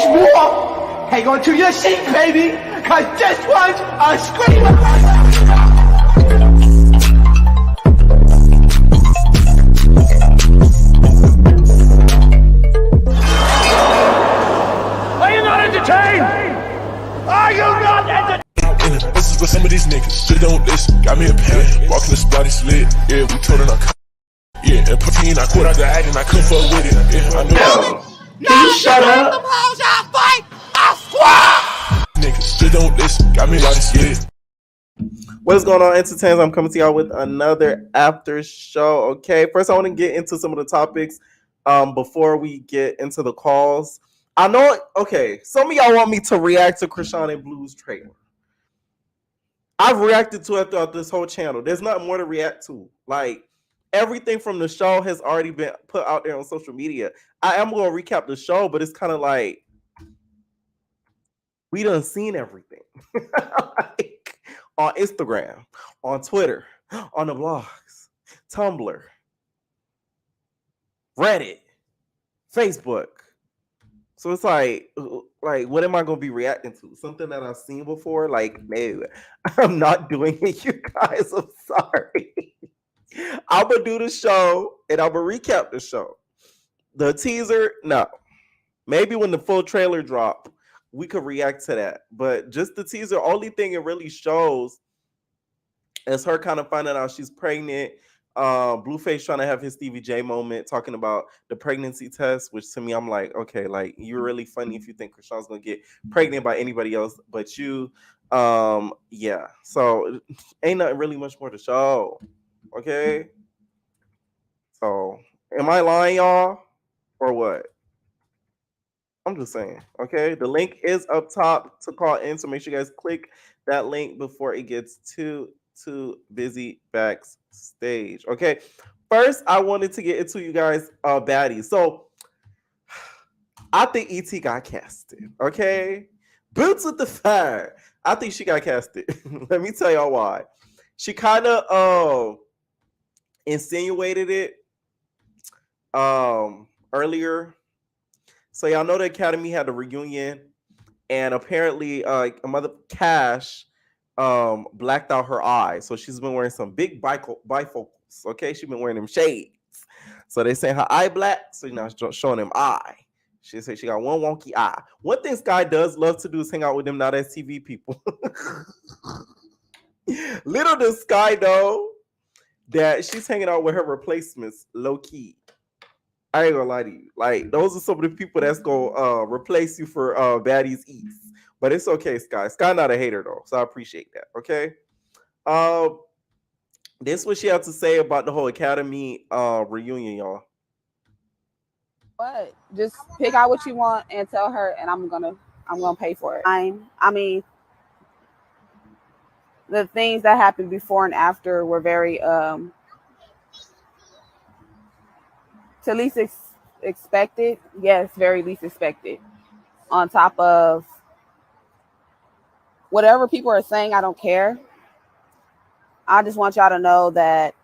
war. Hang on to your seat, baby, cause this one's a screamer. Are you not entertained? Are you not entertained? This is for some of these niggas. They don't listen. Got me a pen. Walking the spot, it's lit. Yeah, we told her not. Yeah, and Puffy and I quit out the act and I couldn't fuck with it. Yeah, I knew. Can you shut up? Them hoes out fight. I squad. Niggas, they don't listen. Got me a lot of lit. What's going on, entertainers? I'm coming to y'all with another after show. Okay, first I want to get into some of the topics before we get into the calls. I know, okay, some of y'all want me to react to Krishan and Blue's trailer. I've reacted to it throughout this whole channel. There's not more to react to. Like, everything from the show has already been put out there on social media. I am going to recap the show, but it's kind of like, we done seen everything. Like, on Instagram, on Twitter, on the blogs, Tumblr, Reddit, Facebook. So it's like, what am I going to be reacting to? Something that I've seen before? Like, no, I'm not doing it, you guys. I'm sorry. I'm going to do the show, and I'm going to recap the show. The teaser, no. Maybe when the full trailer drop, we could react to that. But just the teaser, only thing it really shows is her kind of finding out she's pregnant. Blueface trying to have his Stevie J moment, talking about the pregnancy test, which to me, I'm like, okay, like, you're really funny if you think Krishan's gonna get pregnant by anybody else but you. Yeah, so ain't nothing really much more to show. Okay, so am I lying, y'all, or what? I'm just saying. Okay, the link is up top to call in, so make sure you guys click that link before it gets too busy backstage. Okay, first I wanted to get into you guys baddies. So I think ET got casted. Okay, Boots with the fire. I think she got casted. Let me tell y'all why. She kind of insinuated it earlier. So y'all know the Academy had a reunion, and apparently Mother Cash blacked out her eye. So she's been wearing some big bifocals. Okay, she's been wearing them shades. So they say her eye black, so now she's showing them eye. She said she got one wonky eye. One thing Sky does love to do is hang out with them Not As TV people. Little does Sky know that she's hanging out with her replacements low key. I ain't gonna lie to you. Like, those are some of the people that's gonna replace you for Baddies East. But it's okay, Sky. Sky not a hater though, so I appreciate that. Okay. This is what she had to say about the whole Academy reunion, y'all. What? Just pick out what you want and tell her, and I'm gonna pay for it. I mean, the things that happened before and after were very to least expected. Yes, very least expected. On top of whatever people are saying, I don't care. I just want y'all to know that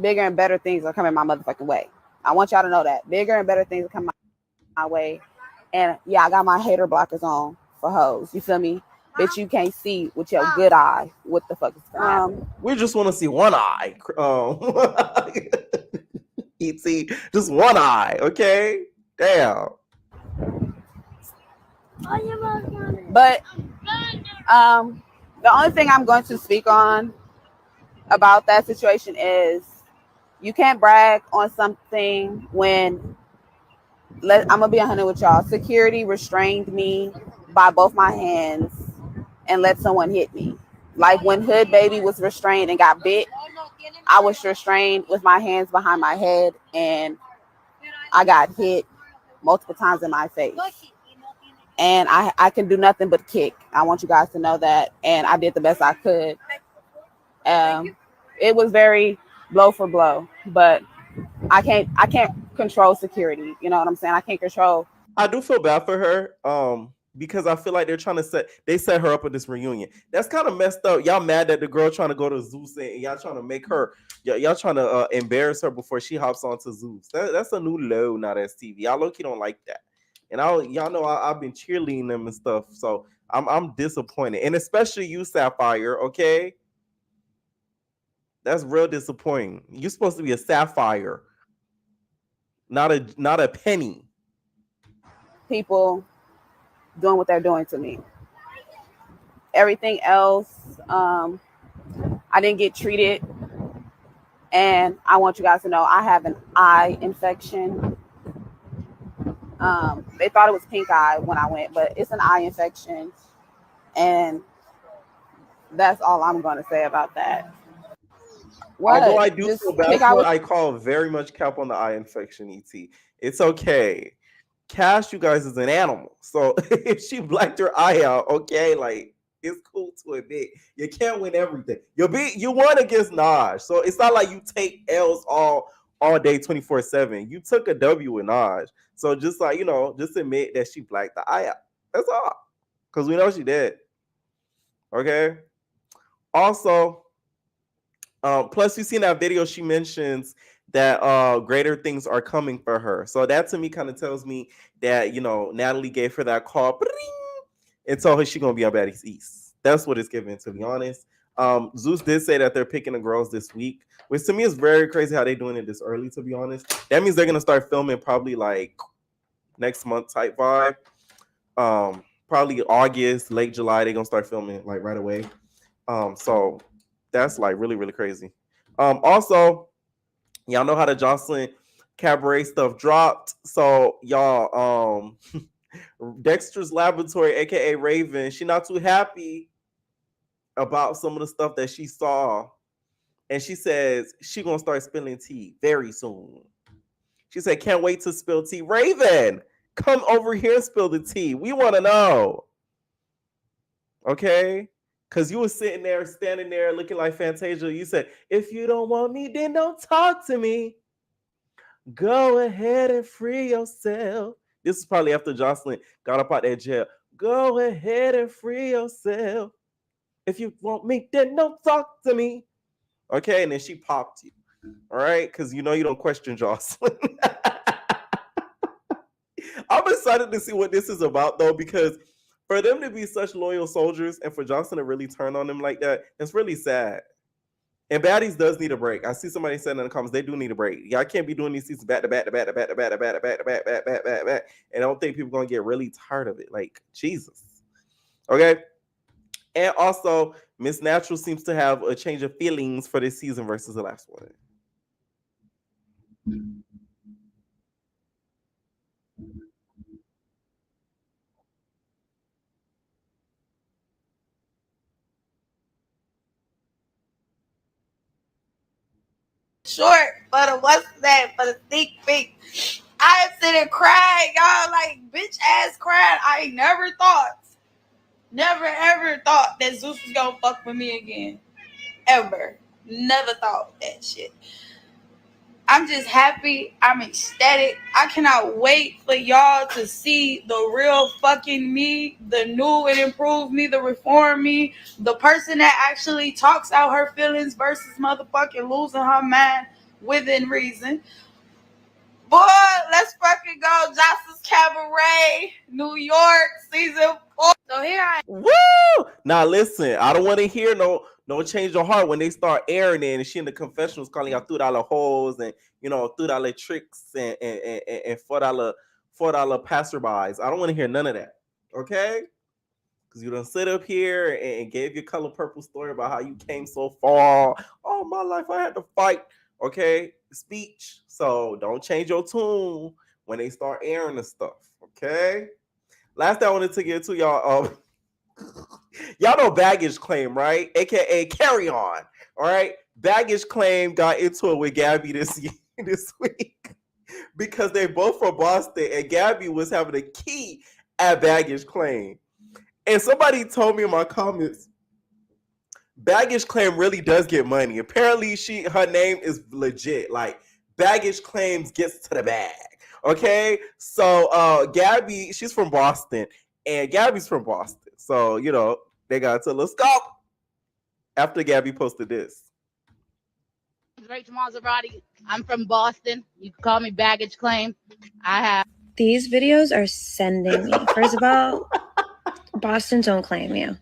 bigger and better things are coming my motherfucking way. I want y'all to know that bigger and better things are coming my way. And yeah, I got my hater blockers on for hoes. You feel me? Bitch, you can't see with your good eye what the fuck is going on. We just want to see one eye. ET, just one eye, okay? Damn. But the only thing I'm going to speak on about that situation is you can't brag on something when I'm gonna be 100 with y'all. Security restrained me by both my hands and let someone hit me. Like when Hood Baby was restrained and got bit, I was restrained with my hands behind my head and I got hit multiple times in my face. And I can do nothing but kick. I want you guys to know that. And I did the best I could. It was very blow for blow, but I can't control security. You know what I'm saying? I can't control. I do feel bad for her. Because I feel like they're trying to set her up at this reunion. That's kind of messed up. Y'all mad that the girl trying to go to Zeus and y'all trying to make her, y'all trying to embarrass her before she hops onto Zeus. That's a new low, Not As TV. Y'all low-key don't like that. and y'all know I've been cheerleading them and stuff. So I'm disappointed, and especially you, Sapphire. Okay, that's real disappointing. You're supposed to be a sapphire, not a penny. People doing what they're doing to me. Everything else, I didn't get treated. And I want you guys to know I have an eye infection. They thought it was pink eye when I went, but it's an eye infection. And that's all I'm going to say about that. What? Although I do feel bad for it, I call very much cap on the eye infection, ET. It's okay. Cash, you guys, is an animal. So if she blacked her eye out, okay, like, it's cool to admit you can't win everything. You won against Naj, so it's not like you take L's all day 24/7. You took a W with Naj, so just like just admit that she blacked the eye out. That's all, because we know she did. Okay. Also, plus you seen that video. She mentions that greater things are coming for her. So that to me kind of tells me that Natalie gave her that call and told her she's gonna be on Baddies East. That's what it's giving, to be honest. Zeus did say that they're picking the girls this week, which to me is very crazy how they're doing it this early, to be honest. That means they're gonna start filming probably like next month type vibe. Probably August, late July, they're gonna start filming like right away. So that's like really, really crazy. Also, y'all know how the Jocelyn Cabaret stuff dropped. So y'all, Dexter's Laboratory, aka Raven, she not too happy about some of the stuff that she saw, and she says she gonna start spilling tea very soon. She said, "Can't wait to spill tea." Raven, come over here and spill the tea. We want to know, okay? Because you were standing there looking like Fantasia. You said, "If you don't want me, then don't talk to me. Go ahead and free yourself." This is probably after Jocelyn got up out that jail. Go ahead and free yourself. If you want me, then don't talk to me. Okay, and then she popped you. All right, because you don't question Jocelyn. I'm excited to see what this is about, though, because for them to be such loyal soldiers and for Johnson to really turn on them like that, it's really sad. And Baddies does need a break. I see somebody saying in the comments they do need a break. Y'all can't be doing these seasons back to back to back to back to back to back to back to back to back back back back. And I don't think people are gonna get really tired of it. Like Jesus. Okay. And also, Miss Natural seems to have a change of feelings for this season versus the last one. Short for the for the sneak peek. I sit and cried, y'all, like bitch ass cried. I never ever thought that Zeus was gonna fuck with me again. Ever. Never thought that shit. I'm just happy. I'm ecstatic. I cannot wait for y'all to see the real fucking me, the new and improved me, the reform me, the person that actually talks out her feelings versus motherfucking losing her mind within reason. Boy, let's fucking go. Jocelyn's Cabaret, New York, season 4. So here I am. Woo! Now listen, I don't want to hear no change of heart when they start airing it and she in the confessionals calling out $2 hoes and $2 tricks and $4 passerbys. I don't want to hear none of that. Okay? Because you done sit up here and gave your color purple story about how you came so far. All my life I had to fight. Okay? Speech. So don't change your tune when they start airing the stuff. Okay? Last thing I wanted to get to y'all, y'all know Baggage Claim, right? AKA Carry On. All right. Baggage Claim got into it with Gabby this week because they both from Boston and Gabby was having a key at Baggage Claim. And somebody told me in my comments, Baggage Claim really does get money. Apparently her name is legit. Like Baggage Claims gets to the bag. Okay. So Gabby, she's from Boston and Gabby's from Boston. So, they got to let's go after Gabby posted this. Rachel Maserati. I'm from Boston. You can call me Baggage Claim. I have These videos are sending me. First of all, Boston don't claim you.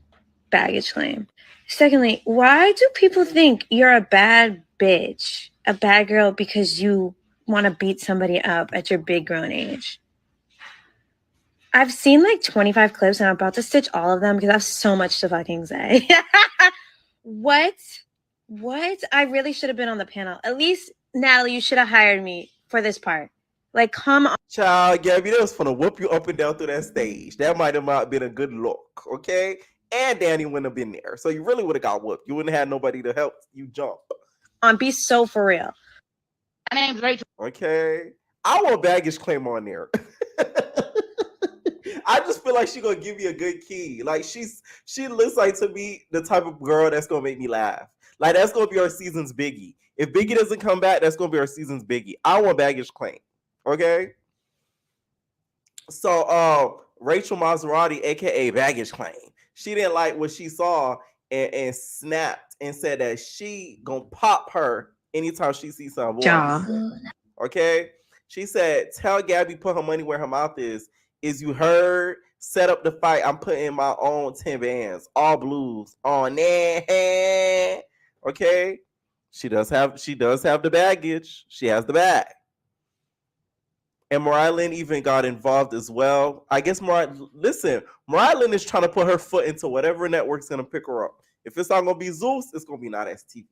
Baggage claim. Secondly, why do people think you're a bad bitch, a bad girl because you want to beat somebody up at your big grown age? I've seen like 25 clips and I'm about to stitch all of them because I have so much to fucking say. What? I really should have been on the panel. At least, Natalie, you should have hired me for this part. Like, come on. Child, Gabby, that was gonna whoop you up and down through that stage. That might have not been a good look, okay? And Danny wouldn't have been there. So you really would have got whooped. You wouldn't have had nobody to help you jump. Be so for real. My name's Rachel. Okay. I want baggage claim on there. I just feel like she's gonna give you a good key. Like she looks like to me the type of girl that's gonna make me laugh. Like that's gonna be our season's Biggie. If Biggie doesn't come back, that's gonna be our season's Biggie. I want baggage claim. Okay. So Rachel Maserati, aka baggage claim, she didn't like what she saw and snapped and said that she gonna pop her anytime she sees some boy. Okay. She said, tell Gabby put her money where her mouth is you heard, set up the fight. I'm putting my own 10 bands, all blues on there. Okay. She does have the baggage. She has the bag. And Mariah Lynn even got involved as well. I guess Mariah Lynn is trying to put her foot into whatever network's gonna pick her up. If it's not gonna be Zeus, it's gonna be Not As TV.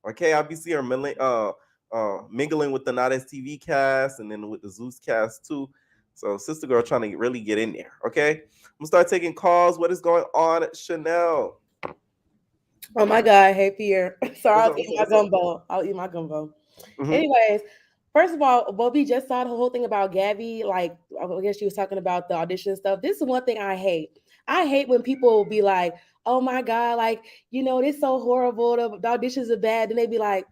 Okay, I'll be seeing her mingling with the Not As TV cast and then with the Zeus cast too. So Sister Girl trying to really get in there. Okay, I'm gonna start taking calls. What is going on, Chanel? Oh my God, hey Pierre. Sorry, I'll eat my gumbo. Mm-hmm. Anyways, first of all, Bobby just saw the whole thing about Gabby. Like, I guess she was talking about the audition stuff. This is one thing I hate. I hate when people be like, oh my God, like, you know, this is so horrible. The auditions are bad. Then they be like,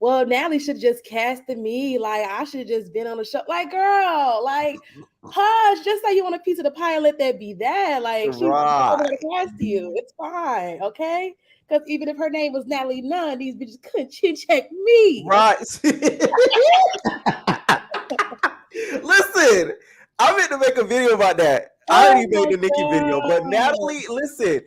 well, Natalie should just casted me. Like, I should have just been on the show. Like, girl, like, hush, just say you want a piece of the pie and let that be that. Like, she's going to cast you. It's fine, okay? Because even if her name was Natalie Nunn, these bitches couldn't chin check me. Right. Listen, I meant to make a video about that. I already made the Nicki video, but Natalie, listen,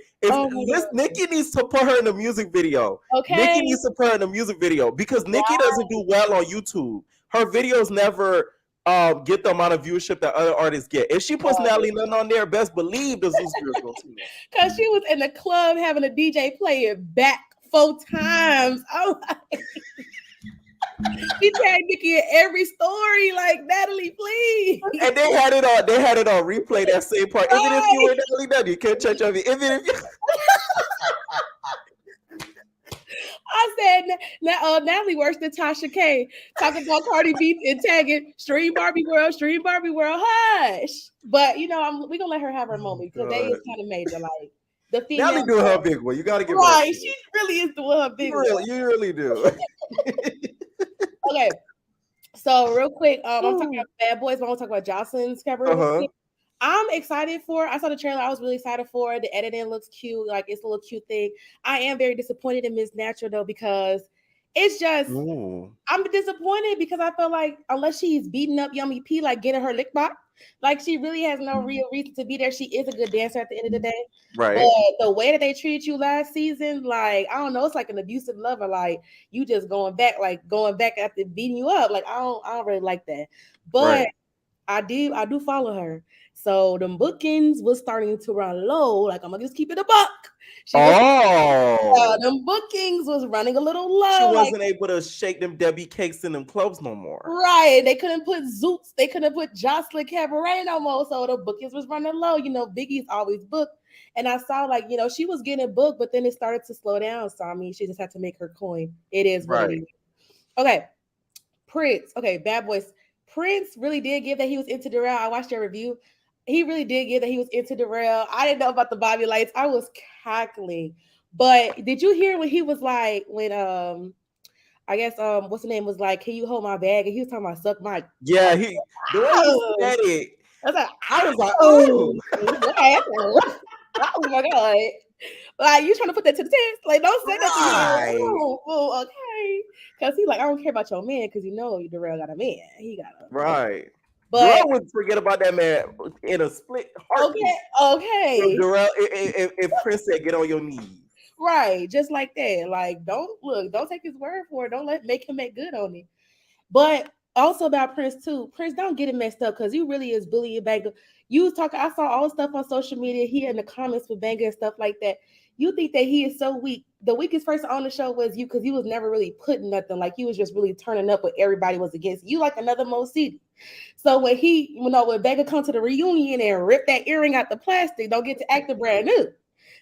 Nicki needs to put her in the music video. Okay. Nicki needs to put her in the music video because Nicki doesn't do well on YouTube. Her videos never get the amount of viewership that other artists get. If she puts Natalie Nunn on there, best believe the Zeus girls gonna see that. Because she was in the club having a DJ play it back 4 times. Oh my. She tagged Nicki in every story, like, Natalie, please. And they had it on replay, that same part. Right. Even if you were Natalie Nunn, you can't touch on me. Even if you I said, Natalie works than Tasha K. Talking about Cardi B and tagging Stream Barbie World, hush. But, you know, we're going to let her have her moment because they is kind of major. Like, the female. Natalie doing her big one. You got to get right. She really is doing her big one. You really do. Okay. So, real quick, I'm talking about Bad Boys, but I want to talk about Jocelyn's cabaret. I'm excited for. I saw the trailer. I was really excited for it. The editing looks cute. Like, it's a little cute thing. I am very disappointed in Miss Natural though because it's just. I'm disappointed because I feel like unless she's beating up Yummy P, like getting her lick back, like she really has no real reason to be there. She is a good dancer at the end of the day. Right. But the way that they treated you last season, like I don't know, it's like an abusive lover. Like you just going back after beating you up. Like I don't really like that. But I do follow her. So the bookings was starting to run low. Like I'm gonna just keep it a buck. Them bookings was running a little low. She wasn't able to shake them Debbie cakes in them clubs no more. Right. They couldn't put Zeus. They couldn't put Jocelyn Cabaret no more. So the bookings was running low. You know, Biggie's always booked. And I saw like, you know, she was getting booked, but then it started to slow down. So I mean, she just had to make her coin. It is what it is. Okay. Prince. Okay, Bad Boys. Prince really did give that he was into Darrell. I watched your review. He really did give that he was into Darrell. I didn't know about the Bobby lights. I was cackling. But did you hear when he was like, when I guess what's the name was like, can you hold my bag? And he was talking about suck my. Yeah, the way he said it. I was like, oh my God. Like you trying to put that to the test? Like don't say that to me. Oh, okay. Because he's like, I don't care about your man because you know Darrell got a man. He got a right. But Girl would forget about that man in a split heartbeat. Okay. If Prince said, "Get on your knees," right, just like that. Like, don't take his word for it. Don't make him make good on it. But also about Prince too. Prince, don't get it messed up because he really is bullying Banga. You was talking. I saw all the stuff on social media. He in the comments with Banga and stuff like that. You think that he is so weak. The weakest person on the show was you because he was never really putting nothing. Like he was just really turning up when everybody was against you, like another Mo City. So when when Banga come to the reunion and rip that earring out the plastic, don't get to acting brand new.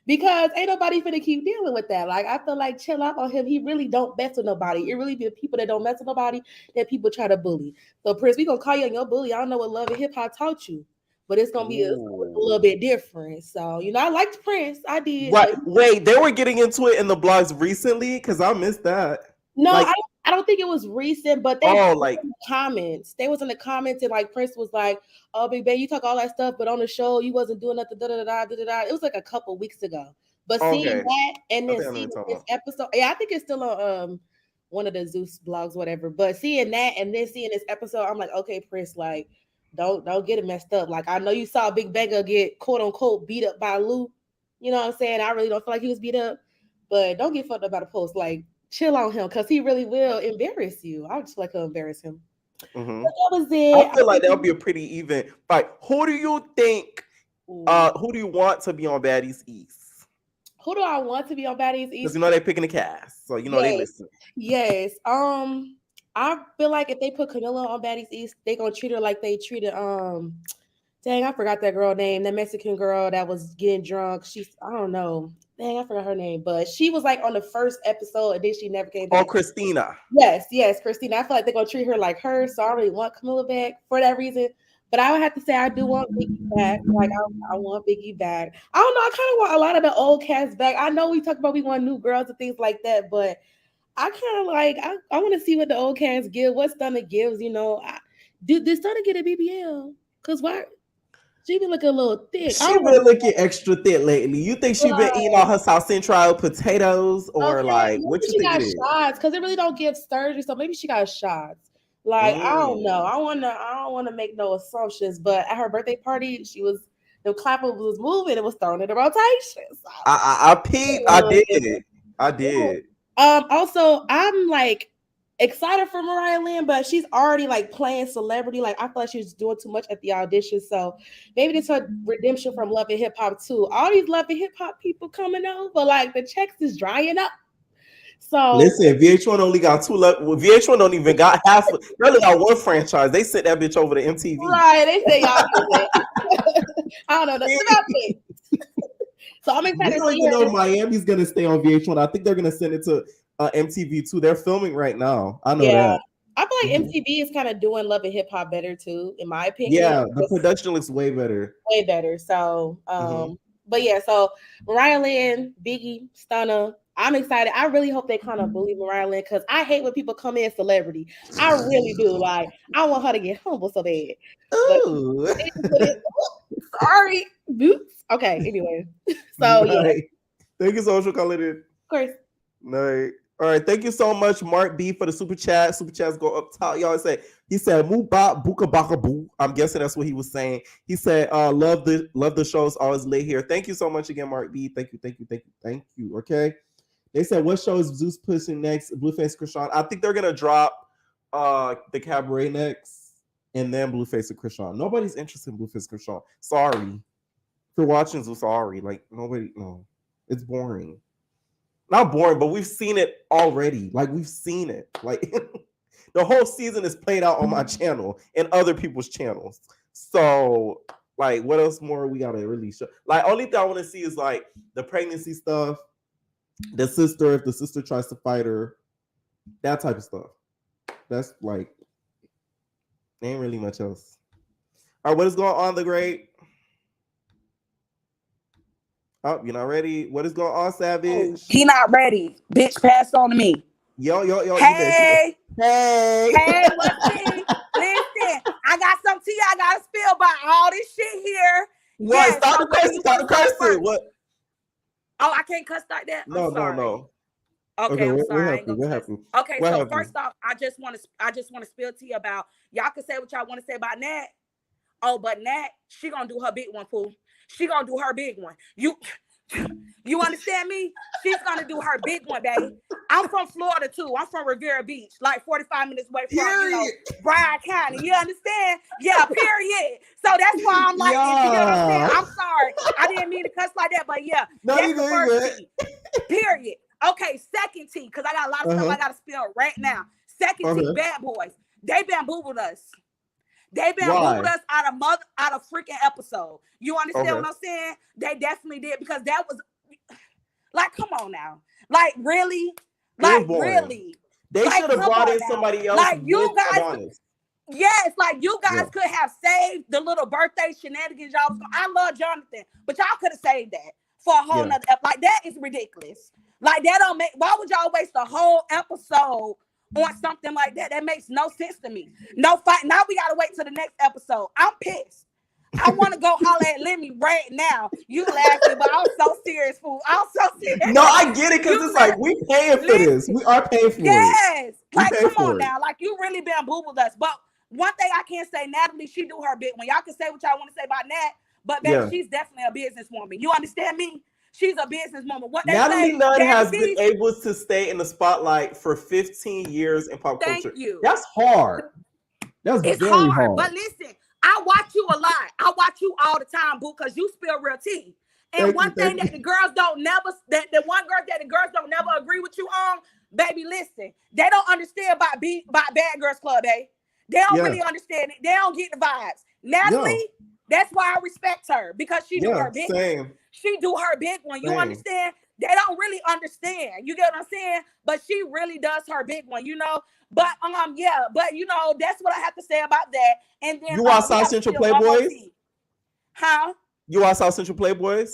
Because ain't nobody finna keep dealing with that. Like I feel like chill out on him. He really don't mess with nobody. It really be the people that don't mess with nobody that people try to bully. So Prince, we gonna call you on your bully. I don't know what Love and Hip Hop taught you, but it's gonna be a little bit different. So I liked Prince. I did. Right? Wait, they were getting into it in the blogs recently because I missed that. No, I don't think it was recent, but they in the comments. They was in the comments and like Prince was like, "Oh, Big Bang, you talk all that stuff, but on the show you wasn't doing nothing." It was like a couple weeks ago. But seeing that and then seeing this episode, I think it's still on one of the Zeus blogs, whatever. But seeing that and then seeing this episode, I'm like, okay, Prince, like, don't get it messed up. Like I know you saw Big Banga get quote unquote beat up by Lou. You know what I'm saying? I really don't feel like he was beat up, but don't get fucked up by the post. Like, chill on him because he really will embarrass you. I just feel like he'll embarrass him. Mm-hmm. But that was it. I feel like that'll be a pretty even fight. Who do you think? Who do you want to be on Baddies East? Who do I want to be on Baddies East? Because they're picking the cast, so they listen. Yes. I feel like if they put Camilla on Baddies East, they gonna treat her like they treated dang, I forgot that girl name, that Mexican girl that was getting drunk. I don't know. Dang, I forgot her name, but she was like on the first episode and then she never came back. Oh, Christina. Yes, Christina. I feel like they're gonna treat her like her, so I really want Camilla back for that reason. But I would have to say I do want Biggie back. Like I want Biggie back. I don't know. I kind of want a lot of the old cast back. I know we talk about we want new girls and things like that, but I kind of like I want to see what the old cast give. What Stunner gives. Did Stunner get a BBL? Cause why? She been looking a little thick. She been looking extra thick lately. You think she been eating all her South Central potatoes, or what you think it is? Shots because it really don't give surgery, so maybe she got shots. Like I don't know. I don't want to make no assumptions, but at her birthday party, the clapper was moving. It was throwing in the rotation. So. I peeped. I did. Also, I'm like excited for Mariah Lynn, but she's already like playing celebrity. Like I feel like she's doing too much at the audition. So maybe this is her redemption from Love and Hip Hop too. All these Love and Hip Hop people coming over, like the checks is drying up. So listen, VH1 only got two. VH1 don't even got half. They only got one franchise. They sent that bitch over to MTV. Right? They say y'all do that. I don't know nothing about it. So I'm excited. Miami's gonna stay on VH1. I think they're gonna send it to MTV too. They're filming right now. I know that. I feel like MTV is kind of doing Love and Hip Hop better too, in my opinion. Yeah, the production looks way better. Way better. So, but yeah, so Mariah Lynn, Biggie, Stunner. I'm excited. I really hope they kind of bully Mariah Lynn because I hate when people come in celebrity. I really do. Like, I want her to get humble so bad. Ooh. Sorry. Boots. Okay, anyway. So, yeah. Thank you so much for calling in. Of course. No. All right, thank you so much, Mark B, for the super chat. Super chats go up top. Y'all he said Mubak Buka Baka Boo. I'm guessing that's what he was saying. He said, love the shows always late here. Thank you so much again, Mark B. Thank you. Okay. They said, what show is Zeus pushing next? Blueface Krishan. I think they're gonna drop the Cabaret next, and then Blueface and Krishan. Nobody's interested in Blueface Krishan. Sorry. If you're watching Zeus, sorry. Like no. It's boring. Not boring, but we've seen it already. Like we've seen it. Like the whole season is played out on my channel and other people's channels. So like what else more we gotta really show? Like only thing I want to see is like the pregnancy stuff, the sister, if the sister tries to fight her, that type of stuff. That's like ain't really much else. All right, what is going on, the great? Oh, you're not ready. What is going on, Savage? He not ready. Bitch, pass on to me. Yo. Hey. Hey, what's me? Listen, I got something to you. I got to spill about all this shit here. What? Yes, stop the cursing. What? Oh, I can't cuss like that? No. Okay, I'm sorry. What happened? Okay, so first off, I just want to spill to you about, y'all can say what y'all want to say about Nat. Oh, but Nat, she gonna do her big one, fool. She gonna do her big one. You understand me? She's gonna do her big one, babe. I'm from Florida too. I'm from Riviera Beach, like 45 minutes away from Bryan County. You understand? Yeah, period. So that's why I'm like, you know what I'm saying? I'm sorry. I didn't mean to cuss like that, but yeah, that's the first T. Period. Okay, second T, because I got a lot of stuff I gotta spill right now. Second T, Bad Boys. They bamboozled us. They bamboozled us out of freaking episode. You understand what I'm saying? They definitely did, because that was like, come on now. Like, really? Like, really? They should have brought in somebody else. Like, you guys, yes, like you guys could have saved the little birthday shenanigans y'all was going. I love Jonathan, but y'all could have saved that for a whole nother. Like, that is ridiculous. Like, that don't make, why would y'all waste a whole episode on something like that? That makes no sense to me. No fight. Now we gotta wait till the next episode. I'm pissed. I want to go holler at Lemmy right now. You laughing, but I'm so serious, fool. I'm so serious. No, I get it, because it's like, we paying for this. We are paying for it. Yes. Like, come on now. Like, you really bamboozled us. But one thing I can say, Natalie, she do her bit. When y'all can say what y'all want to say about Nat, but baby, she's definitely a businesswoman. You understand me? She's a businesswoman. What they Natalie say, Nunn has been able to stay in the spotlight for 15 years in pop culture. Thank you. That's hard. That's very hard. But listen, I watch you a lot. I watch you all the time, boo, because you spill real tea. And one thing that the girls don't never, that the one girl that the girls don't never agree with you on, baby, listen, they don't understand about Bad Girls Club, eh? They don't really understand it. They don't get the vibes. Natalie, that's why I respect her, because she do her big one. She do her big one. You understand? They don't really understand. You get what I'm saying? But she really does her big one, you know? But but you know, that's what I have to say about that. And then you watch South Central Playboys? Huh? You watch South Central Playboys?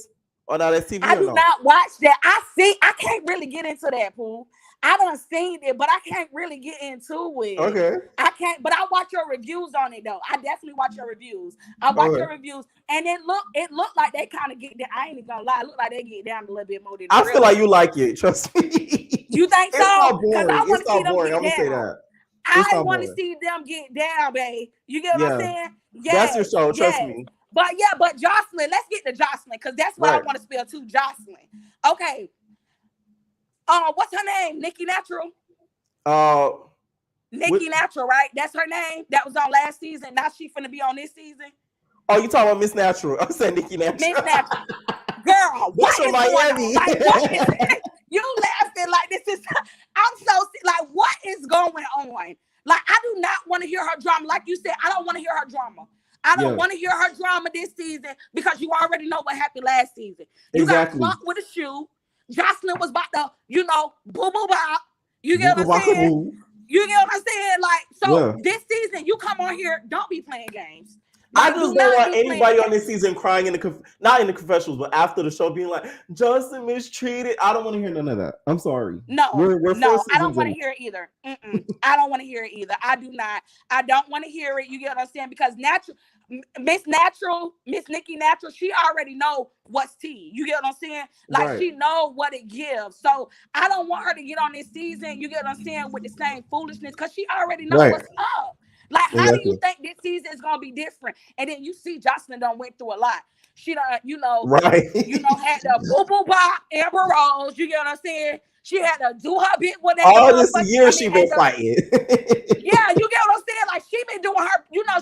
Or not that TV? I do not watch that. I can't really get into that, Pooh. I done seen it, but I can't really get into it. Okay. I can't, but I watch your reviews on it though. I definitely watch your reviews. I watch your reviews, and it looked like they kind of get down. I ain't even gonna lie, it look like they get down a little bit more than I feel like you like it, trust me. You think so? It's not boring. I want to see them boring. I'm get gonna down. say that. I want to see them get down, babe. You get what I'm saying? Yes. That's your show, trust me. But Jocelyn, let's get to Jocelyn, because that's what I want to spell too. Jocelyn. Okay. What's her name? Nikki Natural. Nikki Natural, right? That's her name. That was on last season. Now she finna be on this season. Oh, you talking about Miss Natural? I'm saying Nikki Natural. Miss Natural. Girl, what is Miami? Like, what is you laughing like this is? I'm so like, what is going on? Like, I do not want to hear her drama. Like you said, I don't want to hear her drama. I don't want to hear her drama this season, because you already know what happened last season. You got clocked with a shoe. Jocelyn was about to, you know, boo boo bop. You get what I'm saying? You get what I'm saying? Like, so this season, you come on here, don't be playing games. Like, I just don't want anybody on this season crying not in the confessionals, but after the show being like, Justin mistreated. I don't want to hear none of that. I'm sorry. No, I don't want to hear it either. I don't want to hear it either. I do not. I don't want to hear it. You get what I'm saying? Because Miss Nikki Natural, she already know what's tea. You get what I'm saying? Like, she know what it gives. So I don't want her to get on this season, you get what I'm saying, with the same foolishness, because she already know what's up. Like, how do you think this season is gonna be different? And then you see Jocelyn done went through a lot. She done, had the boo boo bop, Amber Rose. You get what I'm saying? She had to do her bit with that. All this year she been fighting. You get what I'm saying? Like, she been doing her, you know,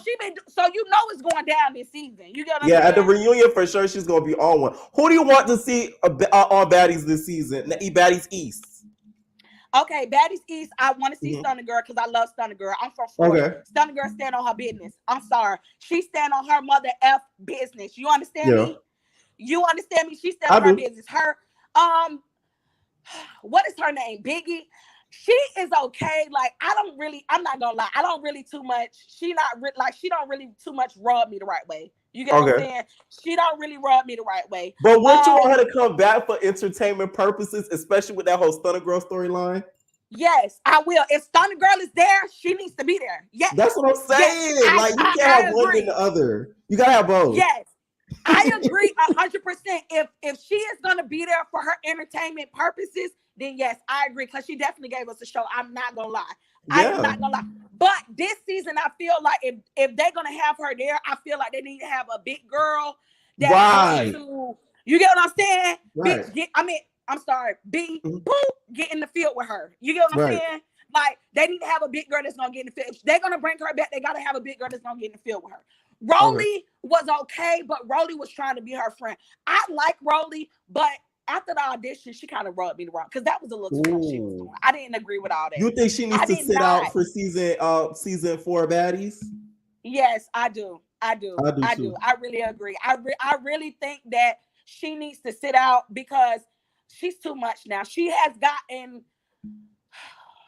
so you know it's going down this season. You get what I'm saying? At the reunion for sure, she's gonna be on one. Who do you want to see on Baddies this season? Baddies East. Okay, Baddies East, I want to see Stunner Girl, because I love Stunner Girl. I'm from Florida. Stunner Girl stand on her business. I'm sorry. She stand on her mother F business. You understand me? You understand me? She stand on her business. Her, what is her name? Biggie. She is okay. Like, I'm not gonna lie. I don't really too much. She don't really too much rub me the right way. You get what I'm saying? She don't really rub me the right way. But would you want her to come back for entertainment purposes, especially with that whole Stunner Girl storyline? Yes, I will. If Stunner Girl is there, she needs to be there. Yes. That's what I'm saying. Yes, you can't have one than the other. You gotta have both. Yes. I agree 100%. If she is gonna be there for her entertainment purposes, then yes, I agree, because she definitely gave us a show. I'm not gonna lie. I'm not gonna lie. But this season, I feel like if they're gonna have her there, I feel like they need to have a big girl that's Right. going to, you get what I'm saying? Right. I'm sorry, B, Mhm. Boo, get in the field with her. You get what I'm Right. saying? Like, they need to have a big girl that's gonna get in the field. If they're gonna bring her back, they gotta have a big girl that's gonna get in the field with her. Rolly was okay, but Rolly was trying to be her friend. I like Rolly, but after the audition, she kind of rubbed me the wrong because that was a little too much she was doing. I didn't agree with all that. You think she needs I to did sit not. out for season 4 baddies? Yes, I do. I do. I do I too. do. I really agree. I really think that she needs to sit out because she's too much now. She has gotten,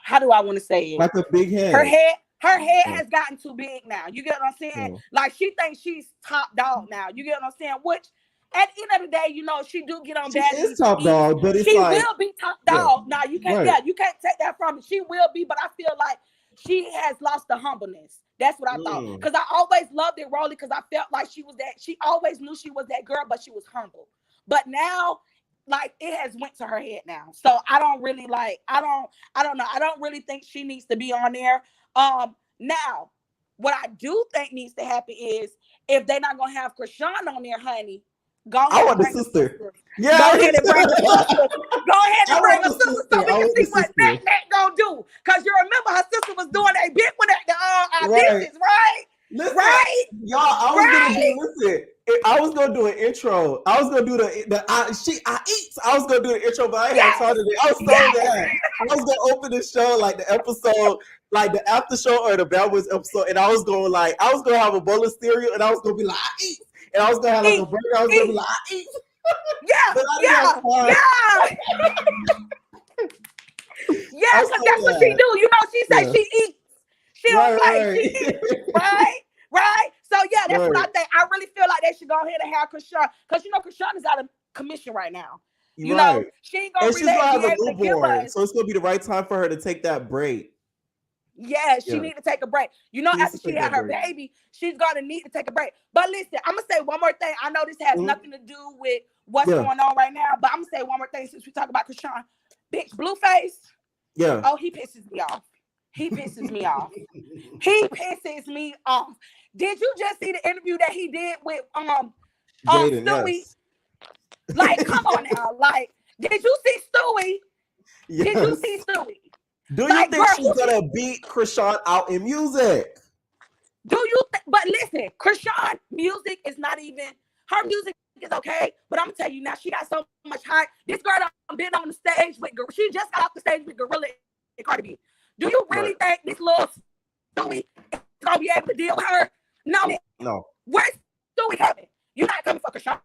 how do I want to say it? Like a big head. Her head Yeah. has gotten too big now. You get what I'm saying? Yeah. Like, she thinks she's top dog now. You get what I'm saying? Which at the end of the day, you know, she do get on She baddies. is top dog, but it's she like will be top dog. Now you can't, right. you can't take that from her. She will be, but I feel like she has lost the humbleness. That's what I thought. Because I always loved it, Rolly, because I felt like she was that. She always knew she was that girl, but she was humble. But now, like, it has went to her head now. So I don't really like. I don't know. I don't really think she needs to be on there. Now, what I do think needs to happen is if they're not gonna have Krishan on there, honey, go ahead. I want the sister. Yeah, go ahead and bring the sister. Go ahead and bring the sister so we can see what that gonna do. Because you remember her sister was doing a bit with the auditions, right? Listen, right? Y'all, I was gonna do an intro. I was gonna do I was gonna do the intro, but I had time today. I was so mad. I was gonna open the show like the episode, like the after show or the Bad Boys episode, and I was gonna have a bowl of cereal, and I was gonna be like, I eat, and I was gonna have like a burger. I was gonna be like, I eat. Yeah, because that's what she do. You know, she say she eats. She don't play. She eats, right? So yeah, that's what I think. I really feel like they should go ahead and have Krishan, because you know Krishan is out of commission right now. You know, she ain't gonna she's gonna have a able to give newborn, us. so it's gonna be the right time for her to take that break. Yeah, she need to take a break. You know, after she had her baby, she's gonna need to take a break. But listen, I'm gonna say one more thing. I know this has nothing to do with what's going on right now, but I'm gonna say one more thing since we talk about Krishan. Bitch, Blueface. Yeah. Oh, he pisses me off. He pisses me off. He pisses me off. Did you just see the interview that he did with Jaden, Stewie? yes. Like, come on now. Like, did you see Stewie? Yes. Did you see Stewie? Do you think she's gonna beat Krishan out in music? Do you? But listen, Krishan music is not even, her music is okay. But I'm gonna tell you now, she got so much hype. This girl done been on the stage with, she just got off the stage with Gorilla and Cardi B. Do you really think this little Stewie is gonna be able to deal with her? No. Where's Stewie coming? You're not coming for Krishan.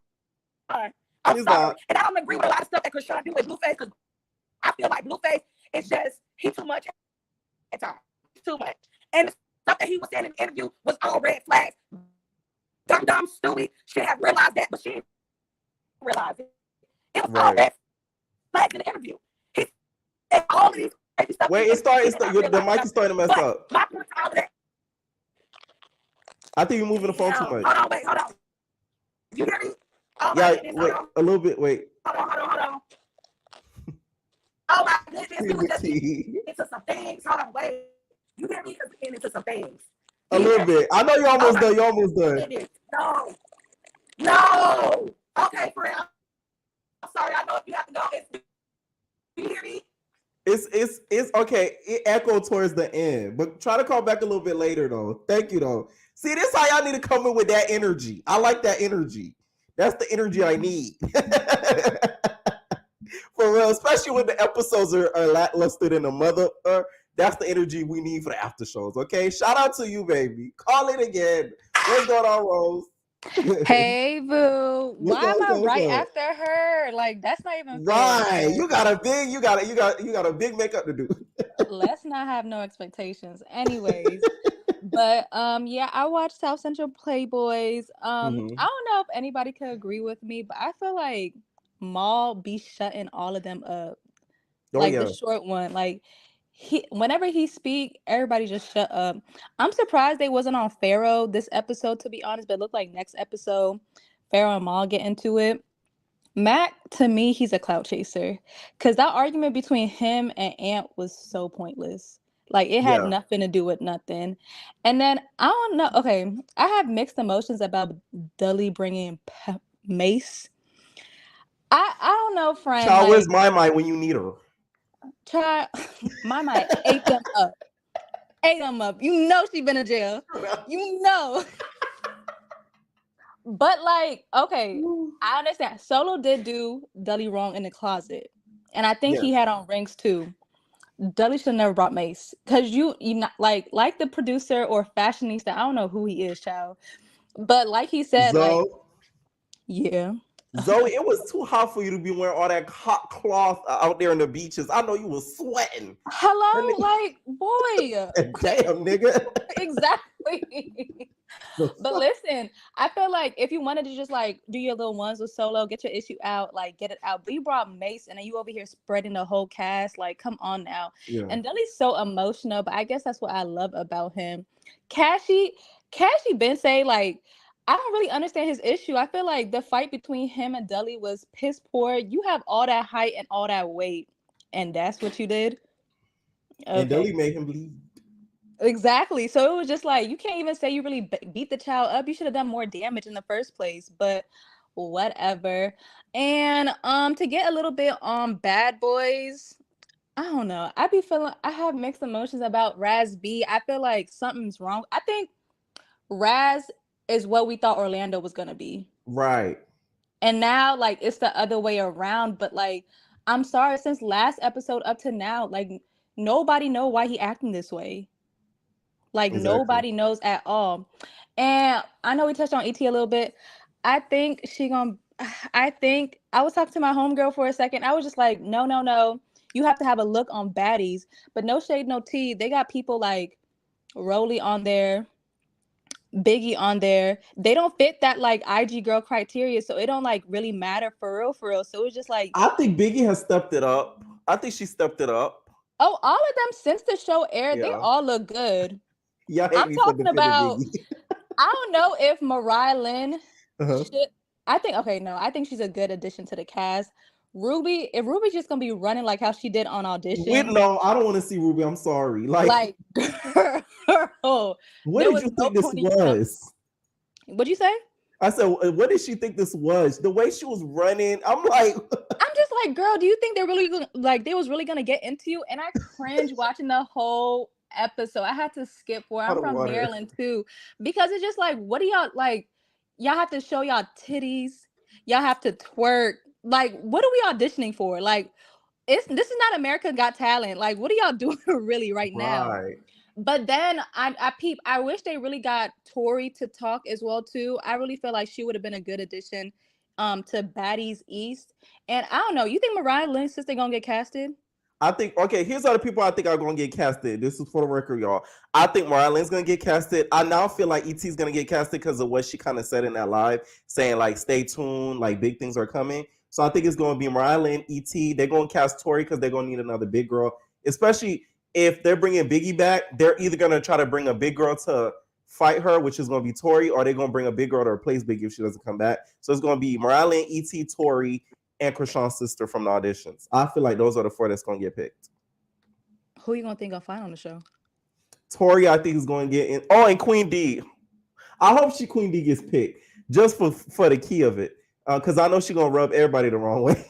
I'm sorry. And I don't agree with a lot of stuff that Krishan do with Blueface, because I feel like Blueface is just, he's too much at times. Too much. And the stuff that he was saying in the interview was all red flags. Dumb Stewie should have realized that, but she didn't realize it. It was all red flags in the interview. He said all of these crazy stuff. Wait, the mic is starting to mess up. My point to all of that. I think you're moving the phone too much. Hold on. You hear me? Wait, a little bit, wait. Hold on. Oh my goodness, we were just into some things. Hold on, wait. You hear me? Because we're getting into some things. A little bit. I know you're almost done. You're almost done. No. Okay, friend. I'm sorry. I know if you have to go. You hear me? It's okay. It echoed towards the end, but try to call back a little bit later, though. Thank you, though. See, this is how y'all need to come in with that energy. I like that energy. That's the energy I need. For real, especially when the episodes are lackluster than a mother. That's the energy we need for the after shows. Okay, shout out to you, baby. Call it again. What's going on, Rose? Hey, boo. Why am I right after her? Like, that's not even fair. Right. You got a big makeup to do. Let's not have no expectations. Anyways. But yeah, I watched South Central Playboys. I don't know if anybody could agree with me, but I feel like Maul be shutting all of them up. The short one. Like, whenever he speak, everybody just shut up. I'm surprised they wasn't on Pharaoh this episode, to be honest, but it looked like next episode Pharaoh and Maul get into it. Mac, to me, he's a clout chaser, because that argument between him and Ant was so pointless. Like it had nothing to do with nothing. And then I don't know. Okay, I have mixed emotions about Dully bringing Mace. I don't know, friend. Child, Like, where's my when you need her? Child, my ate them up. Ate them up. You know she been in jail. You know. But like, okay, I understand. Solo did do Dully wrong in the closet, and I think he had on rings too. Dully should never brought Mace, cause you not like the producer or fashionista. I don't know who he is, child, but like he said, Zoe, like, yeah, Zoe, it was too hot for you to be wearing all that hot cloth out there in the beaches. I know you was sweating. Hello, like, boy, damn, nigga. Exactly. But listen, I feel like if you wanted to just like do your little ones with Solo, get your issue out, like get it out. But you brought Mace and then you over here spreading the whole cast. Like, come on now. Yeah. And Dudley's so emotional, but I guess that's what I love about him. Cassie been say like, I don't really understand his issue. I feel like the fight between him and Dudley was piss poor. You have all that height and all that weight, and that's what you did. Okay. And Dudley made him bleed. Exactly. So it was just like, you can't even say you really beat the child up. You should have done more damage in the first place, but whatever. And to get a little bit on Bad Boys, I don't know. I have mixed emotions about Raz B. I feel like something's wrong. I think Raz is what we thought Orlando was going to be. Right. And now like it's the other way around, but like I'm sorry, since last episode up to now, like nobody know why he acting this way. Like nobody knows at all. And I know we touched on ET a little bit. I think I was talking to my homegirl for a second. I was just like, no. You have to have a look on baddies. But no shade, no tea. They got people like Rolly on there, Biggie on there. They don't fit that like IG girl criteria. So it don't like really matter for real. So it's just like, I think Biggie has stepped it up. I think she stepped it up. Oh, all of them since the show aired, they all look good. Yeah, I'm talking about. I don't know if Mariah Lynn should. I think she's a good addition to the cast. Ruby, if Ruby's just gonna be running like how she did on audition. No, I don't want to see Ruby. I'm sorry. Like girl, what did you think this was? What'd you say? I said, what did she think this was? The way she was running, I'm like, I'm just like, girl, do you think they're really they was really gonna get into you? And I cringe watching the whole episode. I had to skip for it. I'm from Maryland too, because it's just like, what do y'all like? Y'all have to show y'all titties. Y'all have to twerk. Like, what are we auditioning for? Like, this is not America Got Talent. Like, what are y'all doing really right now? But then I wish they really got Tori to talk as well too. I really feel like she would have been a good addition to Baddies East. And I don't know, you think Mariah Lynn's sister gonna get casted? I think, okay, here's all the people I think are gonna get casted. This is for the record, y'all. I think Mariah Lynn's gonna get casted. I now feel like ET's gonna get casted because of what she kind of said in that live, saying like, stay tuned, like big things are coming. So I think it's gonna be Mariah Lynn, ET. They're gonna cast Tori because they're gonna need another big girl, especially if they're bringing Biggie back. They're either gonna try to bring a big girl to fight her, which is gonna be Tori, or they're gonna bring a big girl to replace Biggie if she doesn't come back. So it's gonna be Mariah Lynn, ET, Tori, and Krishan's sister from the auditions. I feel like those are the four that's gonna get picked. Who you gonna think I'll find on the show? Tori, I think is gonna get in. Oh, and Queen D. I hope Queen D gets picked just for the key of it, because I know she's gonna rub everybody the wrong way.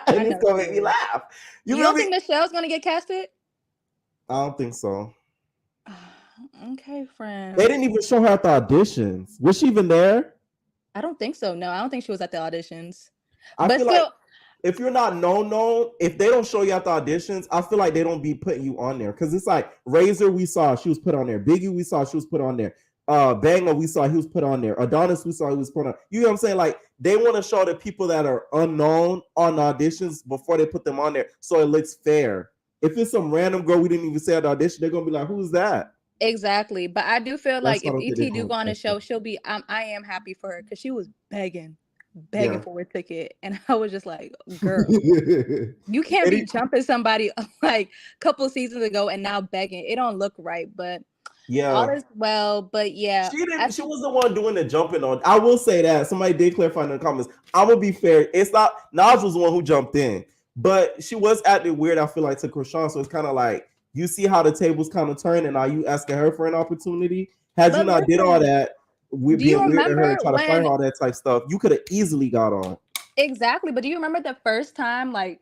And it's gonna make me laugh. You don't think Michelle's gonna get casted? I don't think so. Okay, friend. They didn't even show her at the auditions. Was she even there? I don't think so. No, I don't think she was at the auditions. I but feel still, like if you're not known, if they don't show you at the auditions, I feel like they don't be putting you on there. Because it's like Razor, we saw she was put on there. Biggie, we saw she was put on there. Banger, we saw he was put on there. Adonis, we saw he was put on. You know what I'm saying? Like, they want to show the people that are unknown on auditions before they put them on there, so it looks fair. If it's some random girl we didn't even say at the audition, they're gonna be like, "Who's that?" Exactly. But I do feel like if That's ET do go on the show, she'll be. I am happy for her because she was begging for a ticket, and I was just like, "Girl, you can't be jumping somebody like a couple seasons ago and now begging. It don't look right." But yeah, all is well. But yeah, she was the one doing the jumping on. I will say that somebody did clarify in the comments. I'm gonna be fair. It's not Nas was the one who jumped in, but she was acting weird. I feel like to Krishan, so it's kind of like you see how the tables kind of turn, and now you asking her for an opportunity. Had you But not did all listen, that, we do you being weird to her remember and try to find when all that type stuff, you could have easily got on. exactly? But do you remember the first time, like,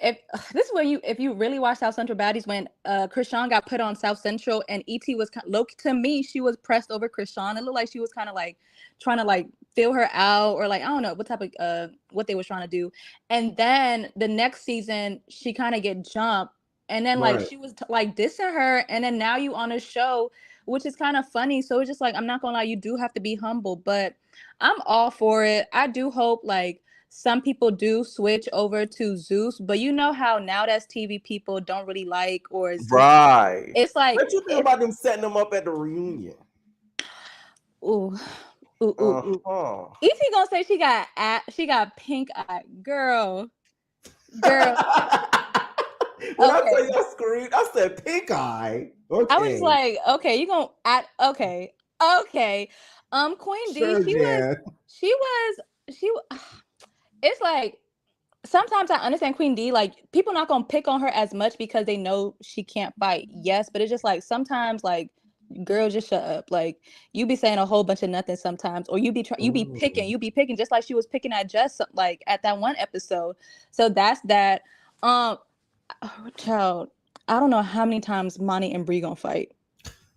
if this is when if you really watch South Central Baddies, when Krishan got put on South Central and ET was low, to me, she was pressed over Krishan. It looked like she was kind of like trying to like feel her out, or like I don't know what type of what they was trying to do. And then the next season she kind of get jumped, and then like Right. she was like dissing her, and then now you on a show, which is kind of funny. So it's just like, I'm not gonna lie, you do have to be humble, but I'm all for it. I do hope like some people do switch over to Zeus, but you know how Now That's TV people don't really like, or it's just Right. it's like, what you think about them setting them up at the reunion? ooh, ooh, ooh, ooh. E.T. gonna say she got pink eye, girl. When I tell you I screamed, I said pink eye. Okay. I was like, okay, you gonna act okay. Queen Sure, D, Jan. she it's like sometimes I understand Queen D, like people not gonna pick on her as much because they know she can't fight. Yes, but it's just like sometimes like girl, just shut up. Like you be saying a whole bunch of nothing sometimes, or you be picking just like she was picking at Jess like at that one episode. So that's that. Child, I don't know how many times Monty and Bree gonna fight.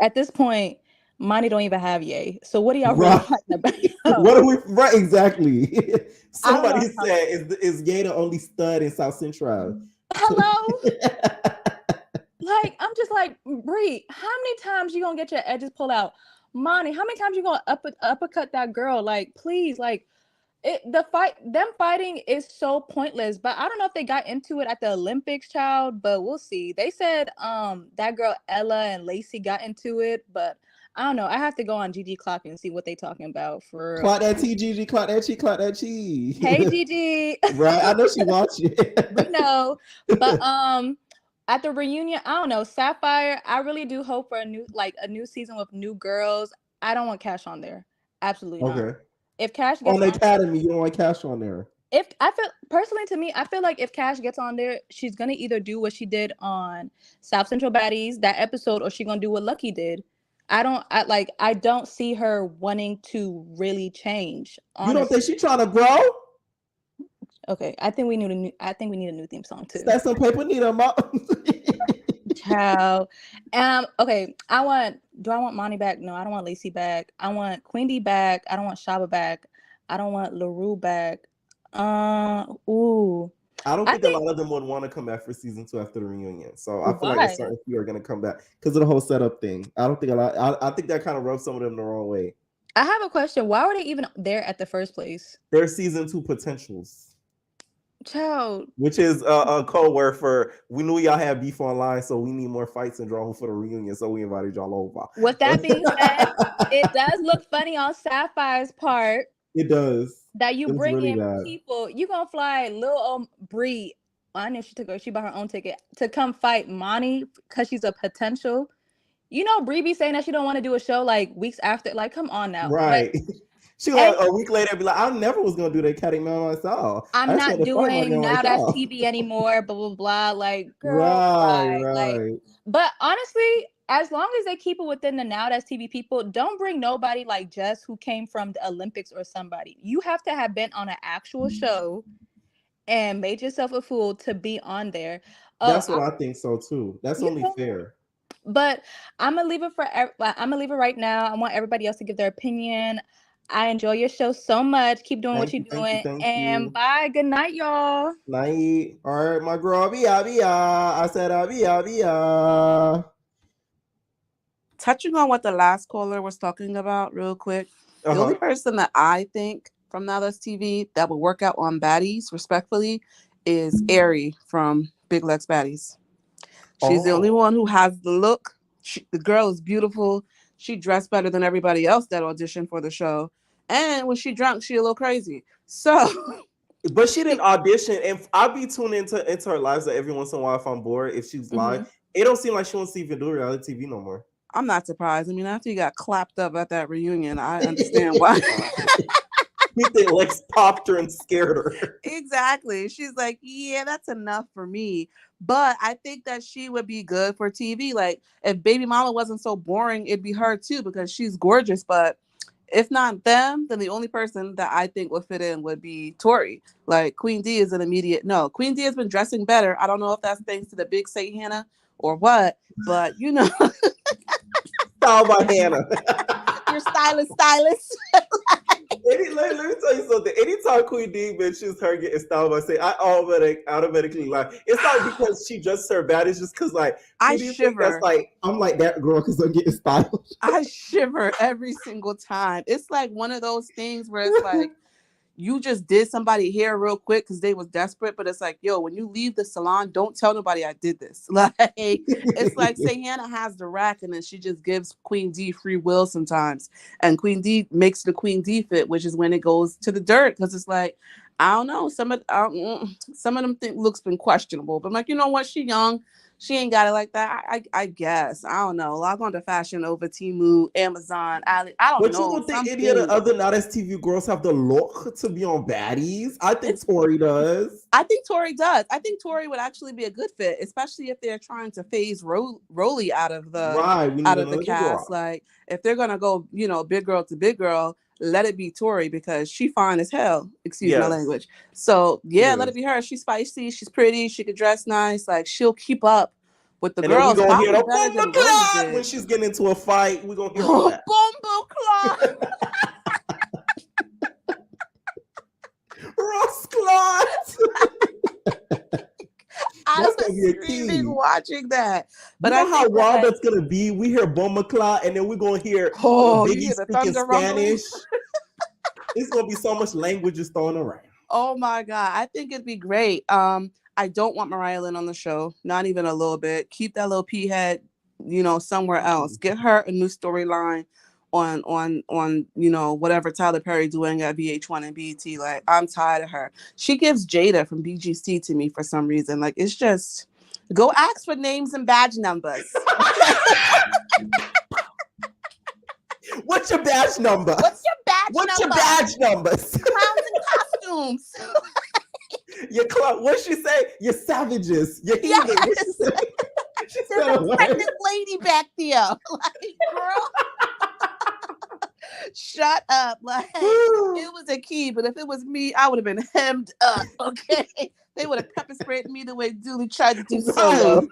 At this point, Monty don't even have Ye. So what are y'all really fighting about? What are we right? Exactly. Somebody said, "Is Ye the only stud in South Central?" Hello. Like I'm just like, Bree, how many times you gonna get your edges pulled out? Monty, how many times you gonna uppercut that girl? Like, please, like. Them fighting is so pointless, but I don't know if they got into it at the Olympics, child, but we'll see. They said that girl Ella and Lacey got into it, but I don't know. I have to go on GG Clock and see what they talking about for Clock that T, GG, clock that Chi, clock that Chi. Hey Gigi. Right, I know she watching. We know, but at the reunion, I don't know, Sapphire, I really do hope for a new season with new girls. I don't want Cash on there. Absolutely not. Okay. If Cash gets on the Academy, you don't want Cash on there. If I feel personally, to me, I feel like if Cash gets on there, she's gonna either do what she did on South Central Baddies, that episode, or she's gonna do what Lucky did. I don't see her wanting to really change. Honestly. You don't think she's trying to grow? Okay, I think we need a new theme song too. That's some paper need a Child. Okay, do I want Monty back? No, I don't want Lacey back. I want Queen D back. I don't want Shaba back. I don't want LaRue back. Ooh. I think a lot of them would want to come back for season 2 after the reunion. So I feel like a certain few are gonna come back because of the whole setup thing. I don't think a lot. I think that kind of rubs some of them the wrong way. I have a question. Why were they even there at the first place? They're season 2 potentials. Child. Which is a code word for we knew y'all had beef online, so we need more fights and drama for the reunion, so we invited y'all over. With that being said, it does look funny on Sapphire's part. It does. That you bring really in bad. People, you gonna fly little old Bree. I know she bought her own ticket to come fight Monty because she's a potential. You know, Bree be saying that she don't want to do a show like weeks after. Like, come on now, right? But, she like a week later be like, I never was gonna do that catty man myself. I'm not doing Now That's TV anymore. Blah blah blah. Like, girl, right. Like, but honestly, as long as they keep it within the Now That's TV people, don't bring nobody like Jess who came from the Olympics or somebody. You have to have been on an actual show and made yourself a fool to be on there. That's what I think so too. That's only fair. But I'm gonna leave it right now. I want everybody else to give their opinion. I enjoy your show so much. Keep doing what you're doing. Thank you. Bye. Good night, y'all. Night. All right, my girl. I said Touching on what the last caller was talking about real quick. The only person that I think from Now That's TV that would work out on Baddies, respectfully, is Ari from Big Legs Baddies. She's the only one who has the look. The girl is beautiful. She dressed better than everybody else that auditioned for the show. And when she drunk, she a little crazy. So, but she didn't audition. And I'll be tuning into her lives every once in a while if I'm bored. If she's live, it don't seem like she wants to even do reality TV no more. I'm not surprised. I mean, after you got clapped up at that reunion, I understand why. You think Lex popped her and scared her. Exactly. She's like, yeah, that's enough for me. But I think that she would be good for TV. Like, if Baby Mama wasn't so boring, it'd be her too, because she's gorgeous. But if not them, then the only person that I think would fit in would be Tori. Like, Queen D is an immediate no. Queen D has been dressing better. I don't know if that's thanks to the big Say Hannah or what, but you know. Style by Hannah. Your stylist. Let me tell you something. Anytime Queen D mentions her getting styled by Say, I automatically laugh. It's not because she just her bad. It's just because like I shiver. That's like I'm like that girl because I'm getting styled. I shiver every single time. It's like one of those things where it's like you just did somebody hair real quick because they was desperate, but it's like, yo, when you leave the salon, don't tell nobody I did this. Like, it's like, say Hannah has the rack and then she just gives Queen D free will sometimes, and Queen D makes the Queen D fit, which is when it goes to the dirt, because it's like, I don't know, some of them looks been questionable, but I'm like, you know what, she young. She ain't got it like that. I guess. I don't know. Log on to Fashion Nova, Temu, Amazon, Ali. I don't know. But you don't think any of the other not as TV girls have the look to be on baddies? I think Tori does. I think Tori does. I think Tori would actually be a good fit, especially if they're trying to phase Rolly out of the cast. Like, if they're gonna go, you know, big girl to big girl, let it be Tori, because she fine as hell. Excuse my language. So let it be her. She's spicy. She's pretty. She could dress nice. Like, she'll keep up with the girls. Then we gonna hear the when she's getting into a fight. We gonna hear all that. Bombo clock. Ross Clot. I was screaming watching that. But you know how wild that's gonna be? We hear Bomacla and then we're gonna hear Biggie speaking Spanish. It's gonna be so much language just thrown around. Oh my God. I think it'd be great. I don't want Mariah Lynn on the show, not even a little bit. Keep that little pea head, you know, somewhere else. Get her a new storyline on you know, whatever Tyler Perry doing at VH1 and BET. Like, I'm tired of her. She gives Jada from BGC to me for some reason. Like, it's just, go ask for names and badge numbers. What's your badge number? What's your badge numbers? Clowns and costumes. What'd she say? You're savages. You're heathen. Yes. There's a pregnant lady back there. Like, girl. Shut up. Like, it was a key, but if it was me, I would have been hemmed up. Okay. They would have pepper sprayed me the way Dooley tried to do Solo.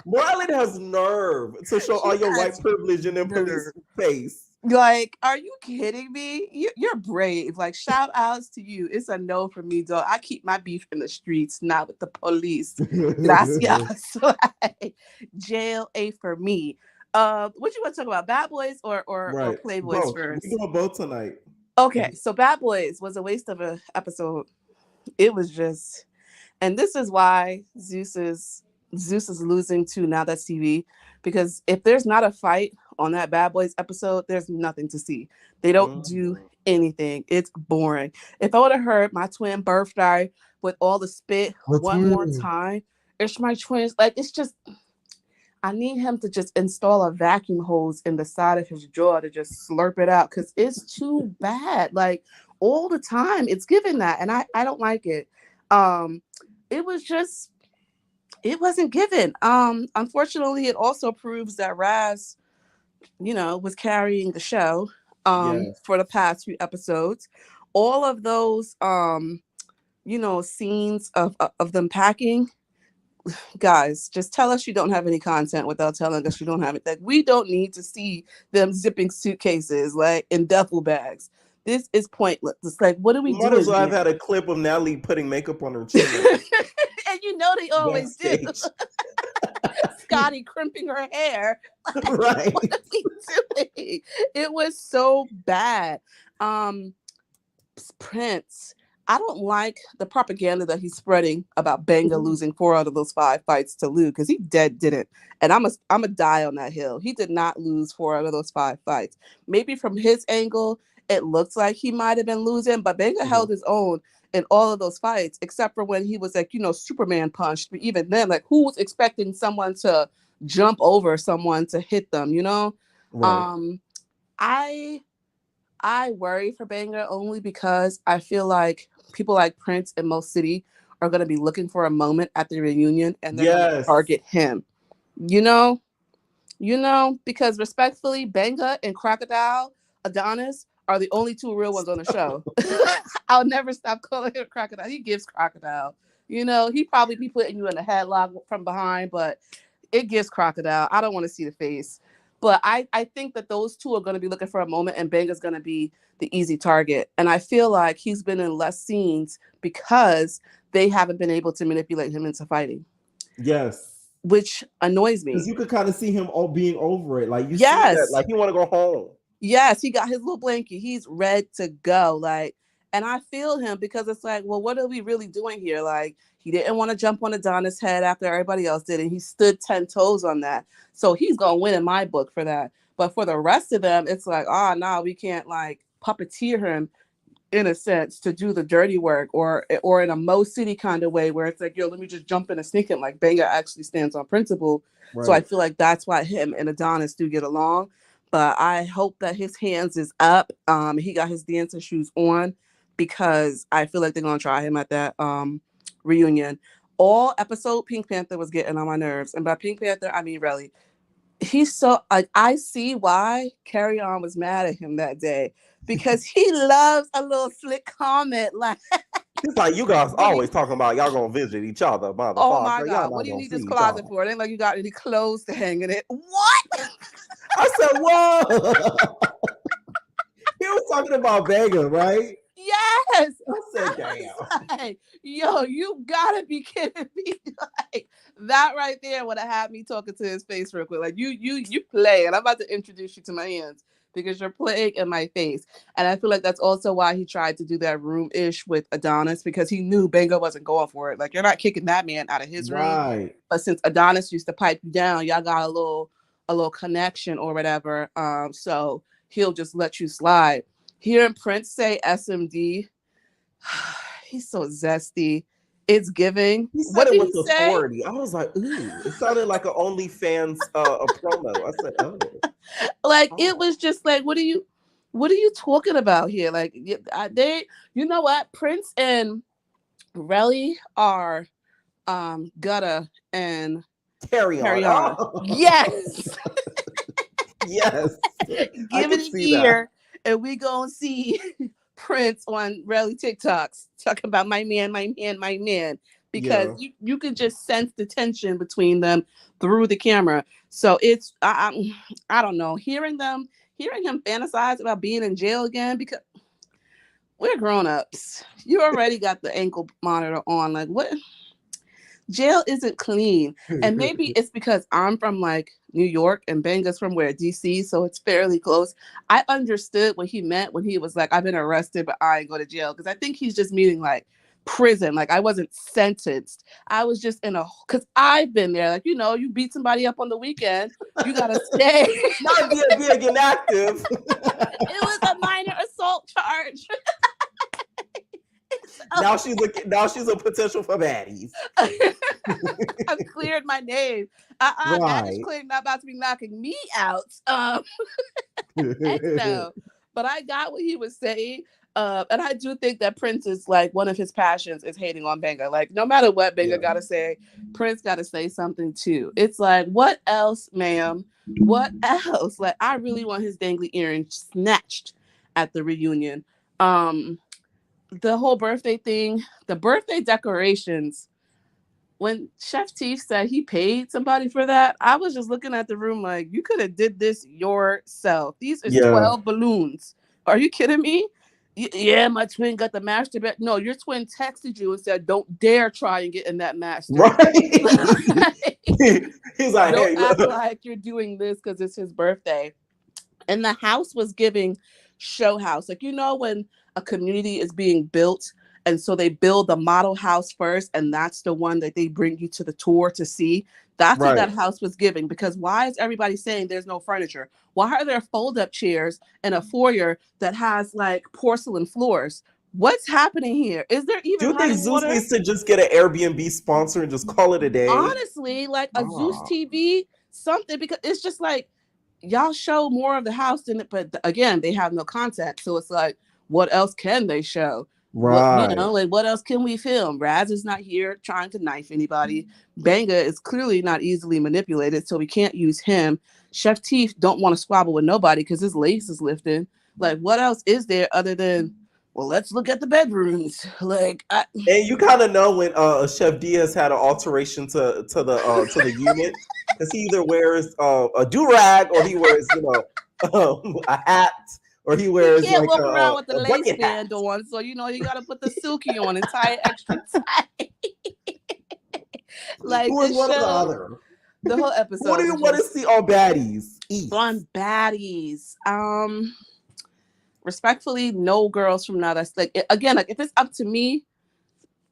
Marlon has nerve to show all your white privilege in their police face. Like, are you kidding me? You're brave. Like, shout outs to you. It's a no for me, dog. I keep my beef in the streets, not with the police. Gracias. Like, jail A for me. What you want to talk about? Bad Boys or Playboys both. first? We're doing both tonight. Okay, so Bad Boys was a waste of an episode. It was just, and this is why Zeus is losing to Now That's TV, because if there's not a fight on that Bad Boys episode, there's nothing to see. They don't do anything. It's boring. If I would have heard my twin birthday with all the spit one more time, it's my twins. Like, it's just, I need him to just install a vacuum hose in the side of his jaw to just slurp it out, because it's too bad. Like, all the time it's given that, and I don't like it. It was just, it wasn't given. Unfortunately, it also proves that Raz, you know, was carrying the show for the past few episodes. All of those you know, scenes of them packing, guys, just tell us you don't have any content without telling us you don't have it. Like, we don't need to see them zipping suitcases like in duffel bags. This is pointless. It's like, what are we doing? Might as well have had a clip of Natalie putting makeup on her chin. And you know they always do. Scotty crimping her hair. Like, right. What are we doing? It was so bad. Prince, I don't like the propaganda that he's spreading about Banga losing 4 out of those 5 fights to Lou, because he didn't. And I'm a die on that hill. He did not lose 4 out of those 5 fights. Maybe from his angle, it looks like he might have been losing, but Banga held his own in all of those fights, except for when he was like, you know, Superman punched. But even then, like, who was expecting someone to jump over someone to hit them, you know? Right. I worry for Banga only because I feel like people like Prince and Mo City are going to be looking for a moment at the reunion and they're going to Yes. target him. You know, because respectfully, Banga and Crocodile Adonis are the only two real ones on the show. I'll never stop calling him Crocodile. He gives Crocodile. You know, he probably be putting you in a headlock from behind, but it gives Crocodile. I don't want to see the face. But I think that those two are going to be looking for a moment and Banga's going to be the easy target. And I feel like he's been in less scenes because they haven't been able to manipulate him into fighting. Yes. Which annoys me. Because you could kind of see him all being over it. Like, you see Yes. that, like, he want to go home. Yes, he got his little blanket. He's ready to go. Like, and I feel him because it's like, well, what are we really doing here? Like, he didn't want to jump on Adonis' head after everybody else did, and he stood 10 toes on that. So he's gonna win in my book for that. But for the rest of them, it's like, oh no, we can't like puppeteer him in a sense to do the dirty work or in a Mo City kind of way where it's like, yo, let me just jump in and sneak him. Like Banga actually stands on principle. Right. So I feel like that's why him and Adonis do get along. But I hope that his hands is up. He got his dancing shoes on because I feel like they're gonna try him at that reunion. All episode Pink Panther was getting on my nerves, and by Pink Panther I mean Relly. He's so like, I see why Carry On was mad at him that day because he loves a little slick comment like. It's like, you guys always talking about y'all gonna visit each other, motherfucker. Oh my God, what do you need this closet for? It ain't like you got any clothes to hang in it. What? I said, whoa. He was talking about Banga, right? Yes. I said, damn. Like, yo, you gotta be kidding me. Like, that right there would have had me talking to his face real quick. Like, you play, and I'm about to introduce you to my hands because you're playing in my face. And I feel like that's also why he tried to do that room-ish with Adonis, because he knew Banga wasn't going for it. Like, you're not kicking that man out of his room. But since Adonis used to pipe you down, y'all got a little connection or whatever. So he'll just let you slide. Hearing Prince say SMD, he's so zesty. It's giving. What did he say? Authority. I was like, ooh, it sounded like an OnlyFans a promo. I said, oh. Like, it was just like, what are you talking about here? Like, they, you know what? Prince and Relly are Gutta and Carry On. Oh. Yes. Yes. Give it a year. And we gonna see Prince on Relly TikToks talking about my man. Because you could just sense the tension between them through the camera. So it's I don't know, hearing him fantasize about being in jail again, because we're grown-ups. You already got the ankle monitor on. Like, what? Jail isn't clean. And maybe it's because I'm from like New York and Banga's from where? DC, so it's fairly close. I understood what he meant when he was like, I've been arrested, but I ain't go to jail. Because I think he's just meaning like prison. Like, I wasn't sentenced. I was just because I've been there. Like, you beat somebody up on the weekend, you gotta stay. Not being inactive. It was a minor assault charge. Now she's a potential for baddies. I've cleared my name. Right. Baggage claim not about to be knocking me out. No. But I got what he was saying. And I do think that Prince is like, one of his passions is hating on Banga. Like, no matter what Banga gotta say, Prince gotta say something too. It's like, what else, ma'am? What else? Like, I really want his dangly earring snatched at the reunion. The whole birthday thing, the birthday decorations, when Chef Teef said he paid somebody for that, I was just looking at the room like, you could have did this yourself. These is 12 balloons. Are you kidding me? Yeah, my twin got the master bed. No, your twin texted you and said, don't dare try and get in that master. Right. He's like, don't hey, act like you're doing this because it's his birthday. And the house was giving show house. Like, when a community is being built, and so they build the model house first, and that's the one that they bring you to the tour to see. That's what that house was giving. Because why is everybody saying there's no furniture? Why are there fold-up chairs in a foyer that has like porcelain floors? What's happening here? Is there even? Do you think Zeus needs to just get an Airbnb sponsor and just call it a day? Honestly, like a Zeus TV, something, because it's just like, y'all show more of the house than it, but again, they have no content. So it's like, what else can they show? What, you Right. know, like what else can we film? Raz is not here trying to knife anybody. Banga is clearly not easily manipulated, so we can't use him. Chef Teef don't want to squabble with nobody because his lace is lifting. Like, what else is there other than, well, let's look at the bedrooms? Like, and you kind of know when Chef Diaz had an alteration to the unit, because he either wears a do rag or he wears a hat. Or he wears you can't like walk around with the a lace bucket hat. band on, so you know you got to put the silky on and tie it extra tight. Like, who is this one show, or the other? the whole episode. What do you want to see on baddies? On baddies, respectfully, no girls from Now That's like again. Like, if it's up to me,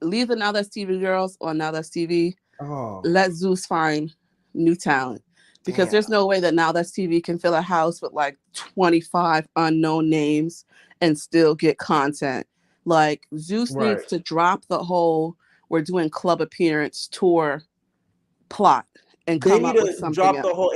leave the Now That's TV girls on Now That's TV. Oh. Let Zeus find new talent. Because there's no way that Now That's TV can fill a house with like 25 unknown names and still get content. Like, Zeus needs to drop the whole we're doing club appearance tour plot and come up with something drop else. the whole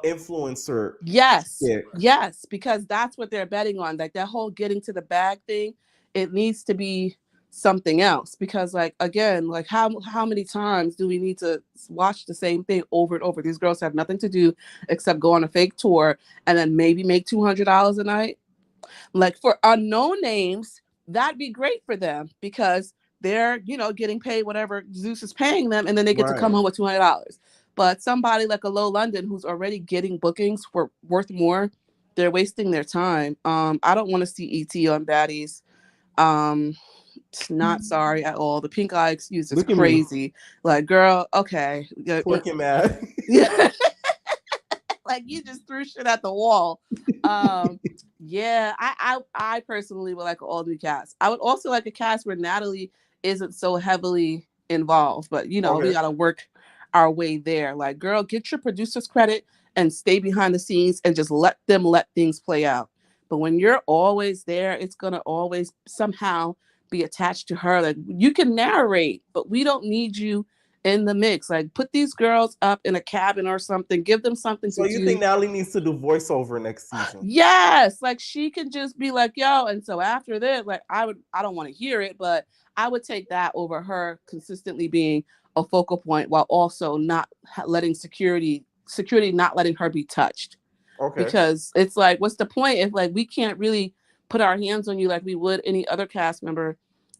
influencer. Yes, yes, because that's what they're betting on. Like, that whole getting to the bag thing, it needs to be something else, because like, again, like how many times do we need to watch the same thing over and over? These girls have nothing to do except go on a fake tour and then maybe make $200 a night. Like, for unknown names, that'd be great for them because they're, you know, getting paid whatever Zeus is paying them, and then they get to come home with $200. But somebody like a Low London who's already getting bookings for worth more, they're wasting their time. I don't want to see ET on baddies. Not sorry at all. The pink eye excuse is crazy. Like, girl, okay. Looking mad. Yeah. Like, you just threw shit at the wall. Yeah, I personally would like an all new cast. I would also like a cast where Natalie isn't so heavily involved, but you know, we gotta work our way there. Like, girl, get your producer's credit and stay behind the scenes and just let things play out. But when you're always there, it's gonna always somehow be attached to her. Like, you can narrate, but we don't need you in the mix. Like, put these girls up in a cabin or something. Give them something to do. So you think Natalie needs to do voiceover next season? Yes, like she can just be like, yo, and so after that, like I don't want to hear it, but I would take that over her consistently being a focal point while also not letting security not letting her be touched. Okay. Because it's like, what's the point if like we can't really put our hands on you like we would any other cast member?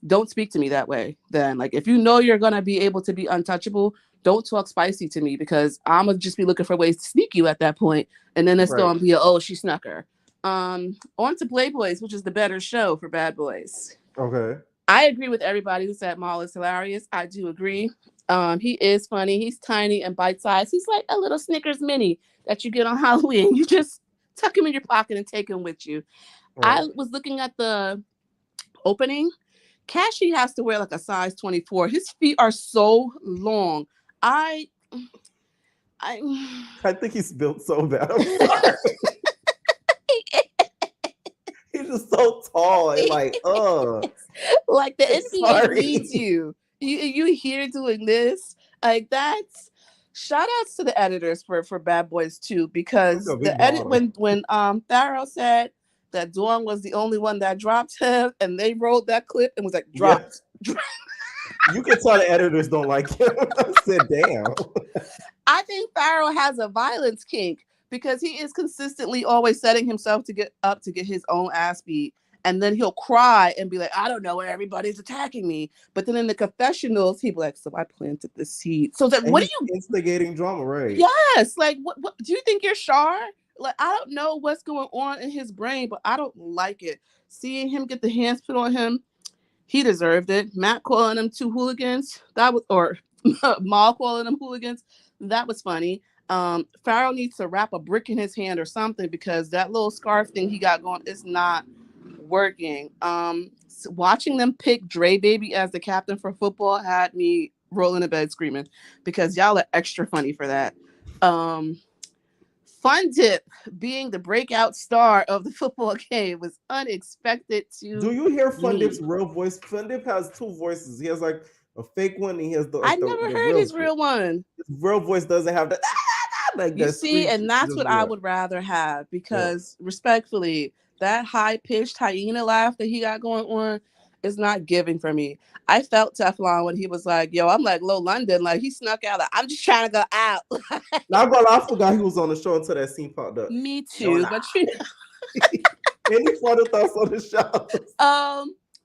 Don't speak to me that way. Then, like, if you know you're gonna be able to be untouchable, don't talk spicy to me, because I'm gonna just be looking for ways to sneak you at that point, and then it's gonna be she snuck her. On to Playboys, which is the better show for bad boys. Okay. I agree with everybody who said Maul is hilarious. I do agree. He is funny. He's tiny and bite-sized. He's like a little Snickers mini that you get on Halloween. You just tuck him in your pocket and take him with you. Right. I was looking at the opening. Cashy has to wear like a size 24. His feet are so long. I think he's built so bad. I'm sorry. He's just so tall and like, like the NBA needs you. You here doing this? Like, that's shout outs to the editors for Bad Boys 2, because the edit when Pharaoh said that Dawn was the only one that dropped him, and they rolled that clip and was like, dropped. Yeah. You can tell the editors don't like him. I said, damn. I think Pharaoh has a violence kink, because he is consistently always setting himself to get up to get his own ass beat. And then he'll cry and be like, I don't know where everybody's attacking me. But then in the confessionals, he'll be like, so I planted the seed. So it's like, what are you instigating drama, right? Yes. Like, what do you think you're Char? Like, I don't know what's going on in his brain, but I don't like it. Seeing him get the hands put on him, he deserved it. Matt calling them two hooligans, that was, or Maul calling them hooligans, that was funny. Pharaoh needs to wrap a brick in his hand or something, because that little scarf thing he got going is not working. Watching them pick Dre Baby as the captain for football had me rolling in bed screaming, because y'all are extra funny for that. Fun Dip being the breakout star of the football game was unexpected to Do you hear Fun Dip's real voice? Fun Dip has two voices. He has like a fake one, and he has the I never heard his real one. His real voice doesn't have the Like You that see, screech and that's just what be I like, would rather have because respectfully, that high-pitched hyena laugh that he got going on is not giving for me. I felt Teflon when he was like, yo, I'm like Low London. Like he snuck out. Like, I'm just trying to go out. Now I forgot he was on the show until that scene popped up. Me too, but any final thoughts on the show?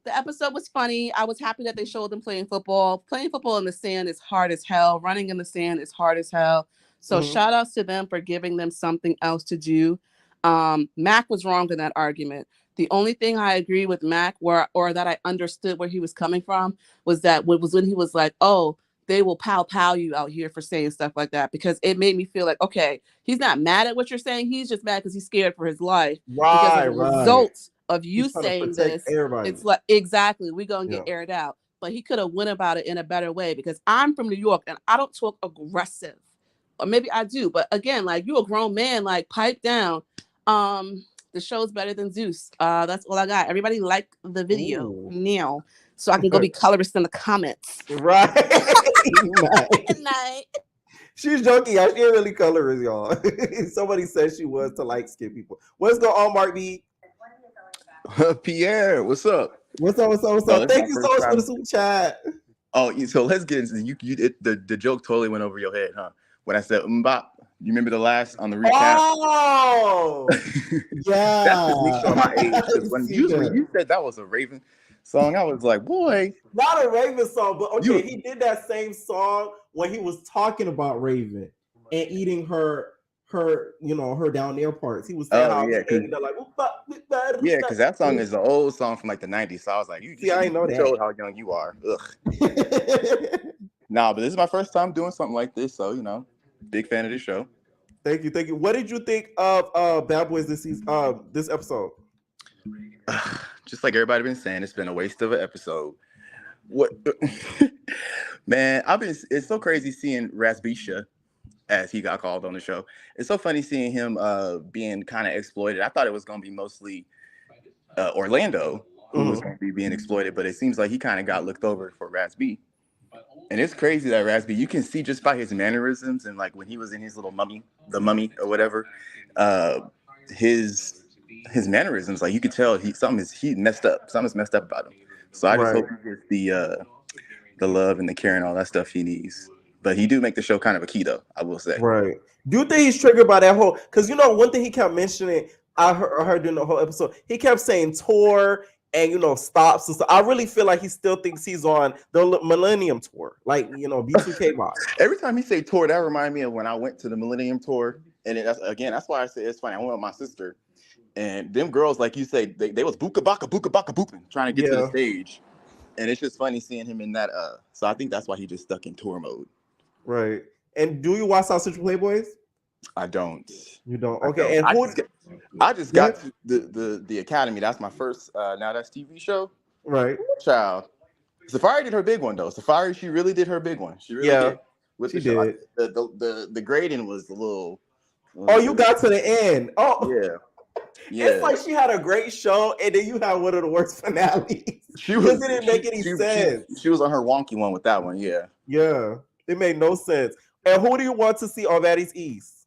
The episode was funny. I was happy that they showed them playing football. Playing football in the sand is hard as hell. Running in the sand is hard as hell. So shout outs to them for giving them something else to do. Mac was wrong in that argument. The only thing I agree with Mac or that I understood where he was coming from was that when he was like, oh, they will pow you out here for saying stuff like that, because it made me feel like, okay, he's not mad at what you're saying. He's just mad because he's scared for his life. Because as a result of you saying this, it's like, exactly, we're going to get aired out. But he could have went about it in a better way, because I'm from New York and I don't talk aggressive. Or maybe I do. But again, like, you a grown man, like, pipe down. The show's better than Zeus. That's all I got. Everybody like the video now, so I can go be colorist in the comments. Right. Good night. She's joking, y'all. She ain't really colorist, y'all. Somebody said she was to light skin people. What's going on, Mark B? Pierre, what's up? What's up? Thank you so much for the super chat. Oh, so let's get into the joke totally went over your head, huh? When I said mbop, you remember the last on the recap? Oh, yeah. That's just me showing my age. When you said that was a Raven song, I was like, boy. Not a Raven song, but okay, he did that same song when he was talking about Raven and eating her down there parts. He was saying how he ate it, like, because that song is an old song from like the 90s. So I was like, I know that. Showed how young you are. Ugh. Nah, but this is my first time doing something like this, so big fan of this show. Thank you. What did you think of Bad Boys this season? This episode? Just like everybody been saying, it's been a waste of an episode. What, man? It's so crazy seeing Rasbisha, as he got called on the show. It's so funny seeing him being kind of exploited. I thought it was going to be mostly Orlando who was going to be being exploited, but it seems like he kind of got looked over for Rasby. And it's crazy that Rasby, you can see just by his mannerisms and like when he was in his little the mummy or whatever, his mannerisms, like you could tell he messed up. Something's messed up about him. So I just hope he gets the love and the care and all that stuff he needs. But he do make the show kind of a key, though, I will say. Right. Do you think he's triggered by that whole? Because one thing he kept mentioning, I heard during the whole episode, he kept saying tour and stops. So I really feel like he still thinks he's on the Millennium Tour, like B2K vibe. Every time he say tour, that reminds me of when I went to the Millennium Tour, and that's why I say it's funny. I went with my sister, and them girls, like you say, they was booka baka booping, trying to get to the stage, and it's just funny seeing him in that. So I think that's why he just stuck in tour mode. Right. And do you watch South Central Playboys? I don't. You don't? Okay. And I just got to the Academy. That's my first Now That's TV show. Right. Child. Safari did her big one though. Safari, she really did her big one. She really did. She did. The grading was a little. Oh, you got to the end. Oh yeah. It's like she had a great show, and then you had one of the worst finales. It didn't make any sense. She was on her wonky one with that one. Yeah. Yeah. It made no sense. And who do you want to see on Baddies East?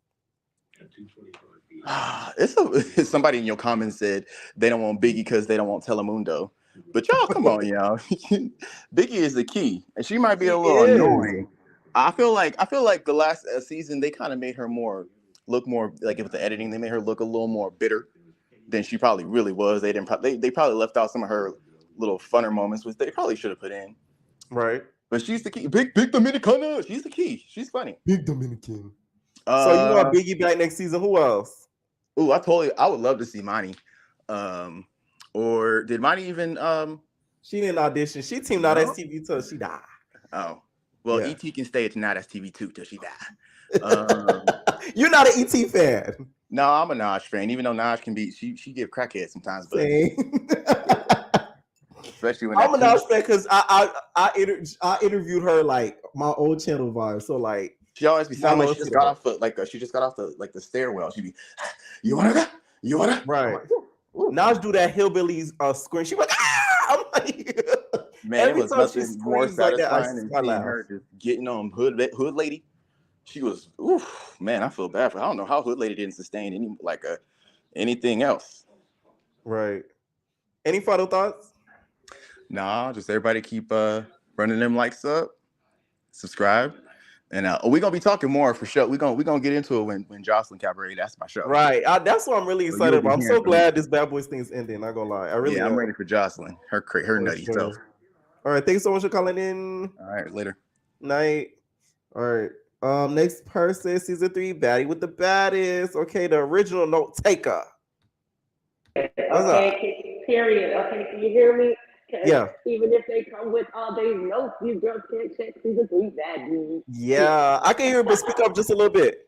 It's somebody in your comments said they don't want Biggie because they don't want Telemundo. But y'all, come on, y'all. Biggie is the key, and she might be a little annoying. I feel like the last season they kind of made her look more like with the editing. They made her look a little more bitter than she probably really was. They probably left out some of her little funner moments, which they probably should have put in. Right. But she's the key. Big Dominicana. She's the key. She's funny. Big Dominican. So you want Biggie back next season? Who else? Oh, I would love to see Monty. Or did Monty even? She didn't audition. She teamed Now That's TV till she died. Oh, well, ET can stay at Now That's TV too till she died. You're not an ET fan. No, I'm a Naj fan. Even though Naj can be, she give crackheads sometimes. But especially when I'm a Naj fan because I interviewed her like my old channel vibe. So like she always be sounding like she just got off the stairwell. She be, you wanna right. Naj do that hillbilly scream. She went, I'm like, man, it was nothing more satisfying than seeing her just getting on hood lady. she was, oof, man, I feel bad for her. I don't know how Hood Lady didn't sustain anything else. Right. Any final thoughts? Nah, just everybody keep running them likes up, subscribe. And we're gonna be talking more for sure. We're gonna get into it when Jocelyn Cabaret. That's my show. Right. That's what I'm really excited about. I'm so glad this Bad Boys thing's ending. Not gonna lie. I'm ready for Jocelyn. Her nutty self. All right. Thanks so much for calling in. All right. Later. Night. All right. Next person, season 3, Baddie with the Baddest. Okay, the original note taker. Okay, period. Okay, can you hear me? Yeah. Even if they come with all these notes, these girls can't check season 3 Baddie. Yeah, I can hear it, but speak up just a little bit.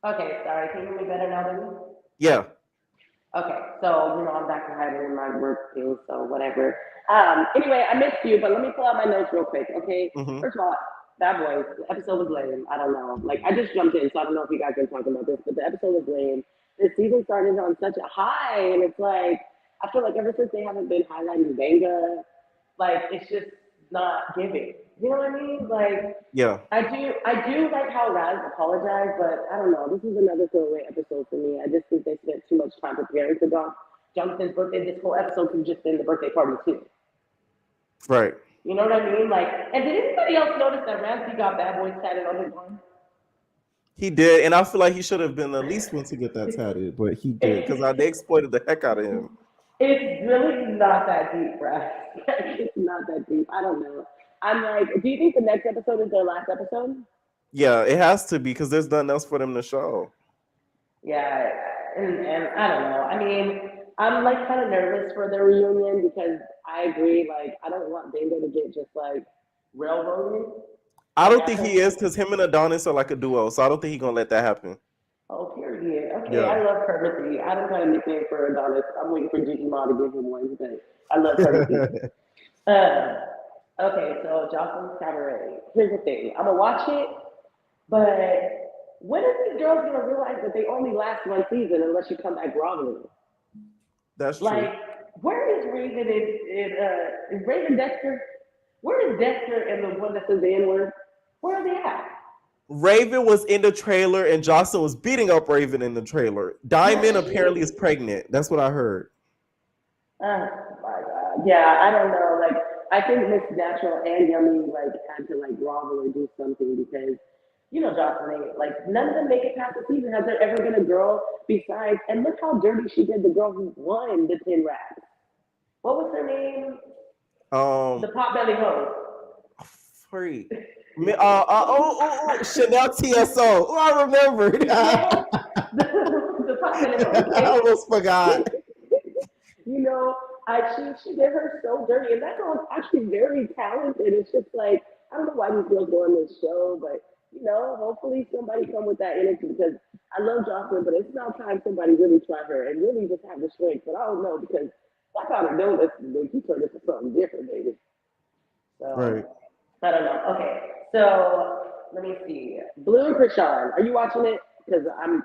Okay, sorry. Can you hear me better now than me? Yeah. Okay, so I'm back to hiding in my work too, so whatever. Anyway, I missed you, but let me pull out my notes real quick, okay? First of all, Bad Boys, the episode was lame. I don't know. Like, I just jumped in, so I don't know if you guys been talking about this, but the episode was lame. The season started on such a high, and it's like, I feel like ever since they haven't been highlighting Vanga, like, it's just not giving. You know what I mean? Like, yeah. I do like how Raz apologized, but I don't know. This is another throwaway episode for me. I just think they spent too much time preparing for Jonathan's birthday. This whole episode could have just been the birthday party too. Right. You know what I mean? Like, and did anybody else notice that Ramsey got Bad Boys tatted on his arm? He did, and I feel like he should have been the least one to get that tatted, but he did because they exploited the heck out of him. It's really not that deep, Raz. It's not that deep. I don't know. I'm like, do you think the next episode is their last episode? Yeah, it has to be because there's nothing else for them to show. Yeah, and I don't know. I mean, I'm like kind of nervous for the reunion because I agree. Like, I don't want Vanga to get just like railroaded. I don't think he is because him and Adonis are like a duo, so I don't think he's gonna let that happen. Oh, period. Okay, yeah. I love Kermit. I don't got a nickname for Adonis. I'm waiting for Gigi Ma to give him one, but I love Kermit. Okay, so Jocelyn's Cabaret. Here's the thing. I'm going to watch it, but when are these girls going to realize that they only last one season unless you come back groveling? That's true. Like, where is Raven is Raven Dexter? Where is Dexter and the one that says the N-word? Where are they at? Raven was in the trailer and Jocelyn was beating up Raven in the trailer. Diamond apparently is pregnant. That's what I heard. Oh, my God. Yeah, I don't know. Like, I think Miss Natural and Yummy had to grovel or do something because Jocelyn, none of them make it past the season. Has there ever been a girl besides? And look how dirty she did the girl who won the 10 Rats. What was her name? The Potbelly hoe. Free. Chanel TSO. Oh, I remember. The Potbelly hoe. I almost forgot. She did her so dirty, and that girl's actually very talented. It's just I don't know why these girls go on this show, but hopefully somebody come with that energy because I love Jocelyn, but it's now time somebody really try her and really just have the strength. But I don't know because I kind of know this. She turned into something different, baby. So right. I don't know. Okay, so let me see. Blue and Krishan, are you watching it? Because I'm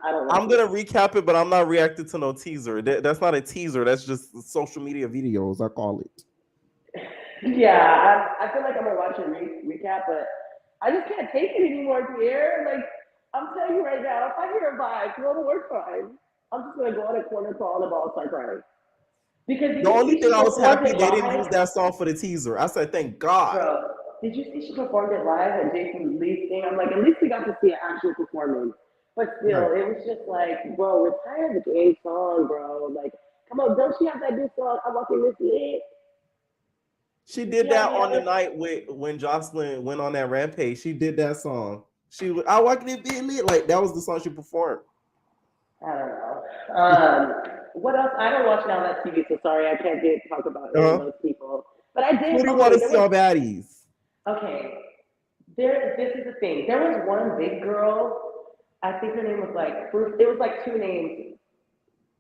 gonna recap it, but I'm not reacting to no teaser. That's not a teaser. That's just social media videos. I call it. Yeah, I feel like I'm gonna watch a recap, but I just can't take it anymore, Pierre. I'm telling you right now, if I hear a vibe, throw the word fine. I'm just gonna go on a corner, crawl on the ball, start crying. Because the only thing I was happy they didn't use that song for the teaser. I said, thank God. Bro, did you see she performed it live at Jason Lee's thing? I'm like, at least we got to see an actual performance. But still, it was just bro, retire the game song, bro. Come on, don't she have that new song? I'm walking this lit. She did that on the night when Jocelyn went on that rampage. She did that song. I walking it being lit. That was the song she performed. I don't know. What else? I don't watch Now That's TV, so sorry I can't talk about any of those people. But I did. Who do you want to see on baddies? Okay, this is the thing. There was one big girl. I think her name was it was two names.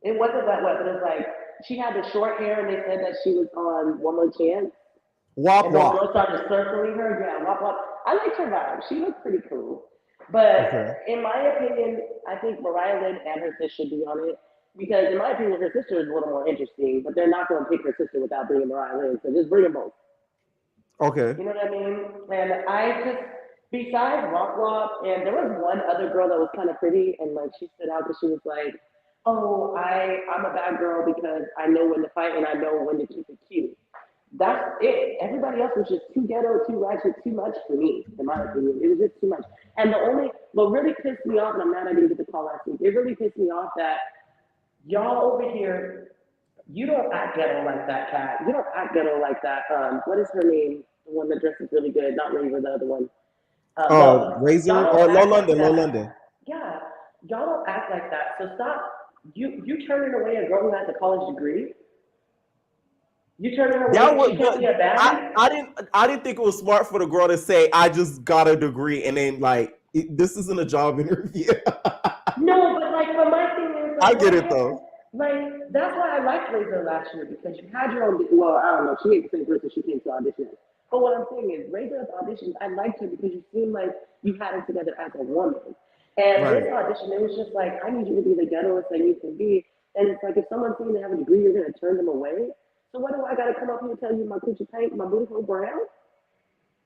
It wasn't Wet, but it was she had the short hair and they said that she was on One More Chance. Wop and Wop. The girls started circling her. Yeah, Wop Wop. I liked her vibe. She looked pretty cool. But in my opinion, I think Mariah Lynn and her sister should be on it. Because in my opinion, her sister is a little more interesting, but they're not going to pick her sister without bringing Mariah Lynn. So just bring them both. Okay. You know what I mean? And besides Rock Rock, and there was one other girl that was kind of pretty, and like she stood out because she was like, "Oh, I'm a bad girl because I know when to fight and I know when to keep it cute." That's it. Everybody else was just too ghetto, too ratchet, too much for me, in my opinion. It was just too much. And what really pissed me off, and I'm mad I didn't get the call last week. It really pissed me off that y'all over here, you don't act ghetto like that, Cat. You don't act ghetto like that. What is her name? The one that dresses really good, not Raver, the other one. Oh, Love. Razor Y'all or don't Low act like London, Low that. London. Yeah, y'all don't act like that. So stop. You turning away a girl who has a college degree. You turning away That because was she can't be a baddie. I didn't think it was smart for the girl to say I just got a degree and then like this isn't a job interview. No, but like, but my thing is, I like, get it though. like that's why I liked Razor last year because you had your own. Well, I don't know. She ain't the same person she came to audition as. But what I'm saying is, Razor's auditions, I liked her because you seemed like you had it together as a woman. And this Right. audition, it was just like, I need you to be the ghettoest that you can be. And it's like, if someone's saying they have a degree, you're gonna turn them away. So what do I gotta come up here and tell you my coochie pink, my booty hole brown,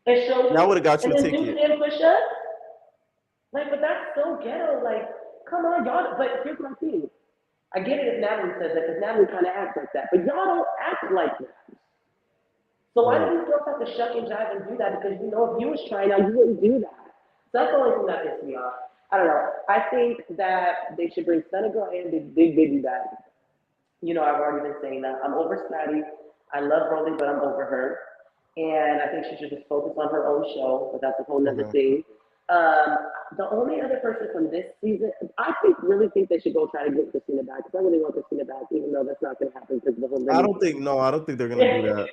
and show That would you, have got you and a then do ticket. 10 push-ups? Like, but that's so ghetto. Like, come on, y'all. But here's my thing. I get it if Natalie says that because Natalie kind of acts like that. But y'all don't act like that. So why Right. do you still have to shuck and jive and do that? Because you know if you was trying out, you wouldn't do that. So that's the only thing that pissed me off. I don't know. I think that they should bring Senegal and Big Baby back. You know, I've already been saying that. I'm over Scotty. I love Rolly, but I'm over her. And I think she should just focus on her own show, but that's a whole nother Okay. thing. The only other person from this season, really think they should go try to get Christina back because I really want Christina back, even though that's not going to happen because of the whole. I don't think they're gonna do that.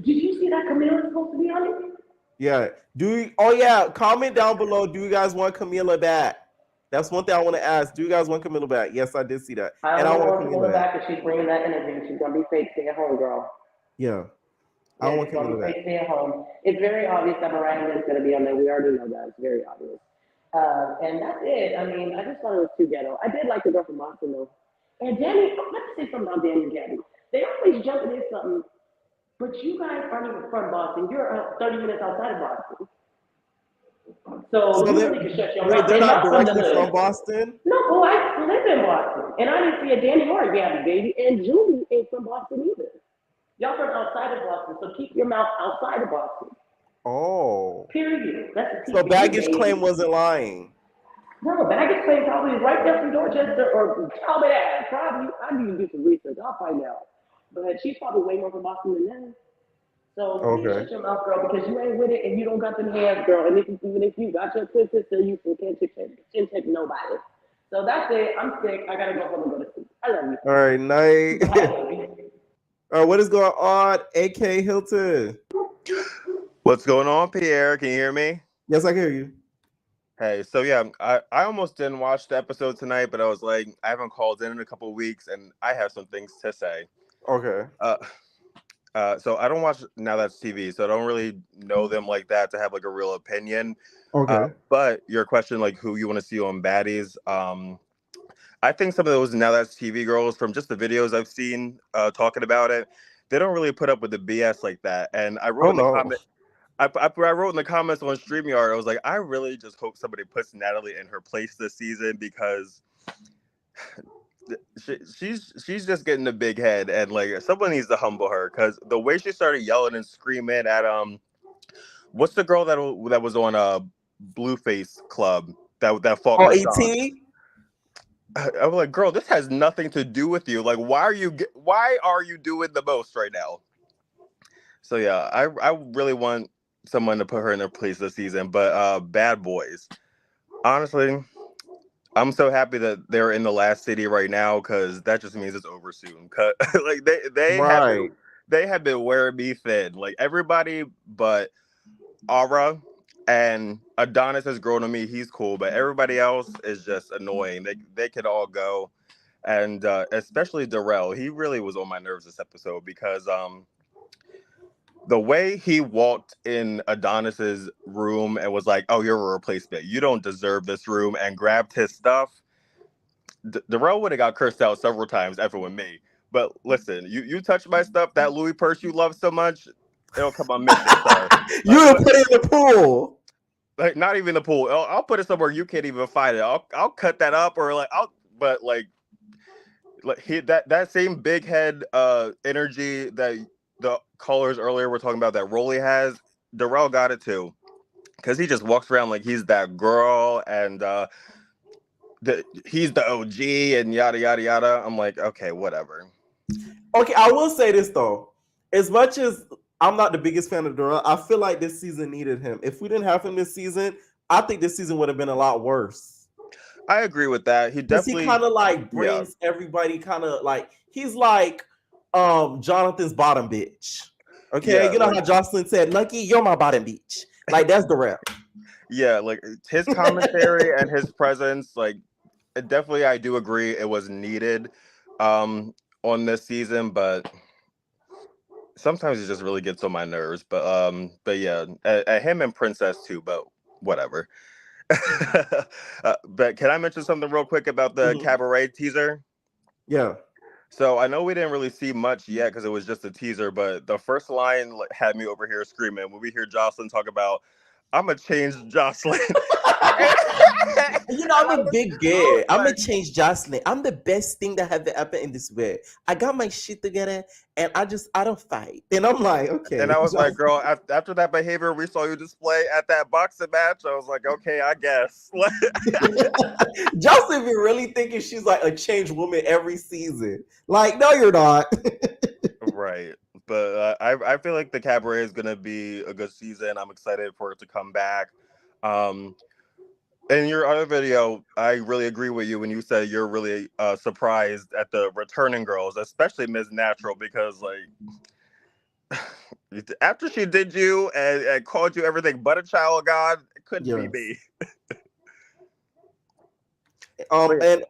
Did you see that Camille is supposed to be on it? Yeah. Oh yeah, comment down below. Do you guys want Camila back? That's one thing I want to ask. Do you guys want Camila back? Yes, I did see that. I And I only want want Camila Camilla back. back if she's bringing that energy. She's going to be fake stay at home girl. Yeah. I Yeah, want she's going to Camila be back. fake stay at home. It's very obvious that Miranda is going to be on there. We already know that. It's very obvious. And that's it. I mean, I just thought it was too ghetto. I did like the girl from Boston though. And Danny, let me say something about Danny and Gabby. They always jumping in something, but you guys aren't even from Boston. You're 30 minutes outside of Boston. So you really can shut your mouth. They're They're not not from the directly hood. from Boston. No, well, I live in Boston, and I didn't see a Danny or a Gabby, baby. And Julie ain't from Boston either. Y'all from outside of Boston, so keep your mouth outside of Boston. Oh. Period. That's a So TPU, baggage baby. claim wasn't lying. No, baggage claim probably right there from Dorchester or Talbot Ave. Probably, I need to do some research. I'll find out. But she's probably way more from Boston than them. So please Okay. shut your mouth, girl, because you ain't with it and you don't got them hands, girl. And even if you got your twin sister, you can't check nobody. So that's it. I'm sick. I gotta go home and go to sleep. I love you. All right, night. Bye, baby. All right, what is going on? AK Hilton. What's going on, Pierre? Can you hear me? Yes, I can hear you. Hey, so yeah, I almost didn't watch the episode tonight, but I was like, I haven't called in a couple of weeks, and I have some things to say. Okay. So I don't watch Now That's TV, so I don't really know them like that to have like a real opinion. Okay. But your question, like who you want to see on baddies, I think some of those Now That's TV girls from just the videos I've seen talking about it, they don't really put up with the BS like that. And I wrote in the comment. I wrote in the comments on StreamYard, I was like, I really just hope somebody puts Natalie in her place this season because she's just getting a big head, and like someone needs to humble her because the way she started yelling and screaming at what's the girl that was on Blueface Club that fought Michonne? I was like, girl, this has nothing to do with you. Like, why are you doing the most right now? So yeah, I really want someone to put her in their place this season. But Bad Boys, honestly, I'm so happy that they're in the last city right now because that just means it's over soon. Cause like they have been wearing me thin. Like everybody but Aura and Adonis has grown on me. He's cool, but everybody else is just annoying. They could all go, and especially Darrell. He really was on my nerves this episode because the way he walked in Adonis's room and was like, "Oh, you're a replacement. You don't deserve this room," and grabbed his stuff. Darrell would have got cursed out several times, ever with me. But listen, you touch my stuff, that Louis purse you love so much, it'll come on mission, sir. You would put it in the pool. Like not even the pool. I'll put it somewhere you can't even find it. I'll cut that up or but that same big head energy that the callers earlier were talking about that Rolly has. Darrell got it too, because he just walks around like he's that girl and he's the OG and yada yada yada. I'm like, okay, whatever. Okay, I will say this though. As much as I'm not the biggest fan of Darrell, I feel like this season needed him. If we didn't have him this season, I think this season would have been a lot worse. I agree with that. He definitely kind of like brings everybody kind of like he's like Jonathan's bottom bitch. Okay, Yeah, you know how Jocelyn said, "Lucky, you're my bottom bitch." Like that's the rap. Yeah, like his commentary and his presence, like definitely I do agree it was needed on this season, but sometimes it just really gets on my nerves. But yeah, him and Princess too, but whatever. But can I mention something real quick about the cabaret teaser? Yeah. So I know we didn't really see much yet because it was just a teaser, but the first line had me over here screaming when we hear Jocelyn talk about, "I'm gonna change Jocelyn." You know, I'm a big girl. I'm gonna change Jocelyn. I'm the best thing that have happened in this world. I got my shit together and I don't fight. And I'm like, okay. And I was like, girl, after that behavior we saw you display at that boxing match, I was like, okay, I guess. Jocelyn be really thinking she's like a changed woman every season. Like, no, you're not. Right. But I feel like the cabaret is gonna be a good season. I'm excited for it to come back. In your other video, I really agree with you when you said you're really surprised at the returning girls, especially Ms. Natural, because like after she did you and called you everything but a child of God, it couldn't be me. And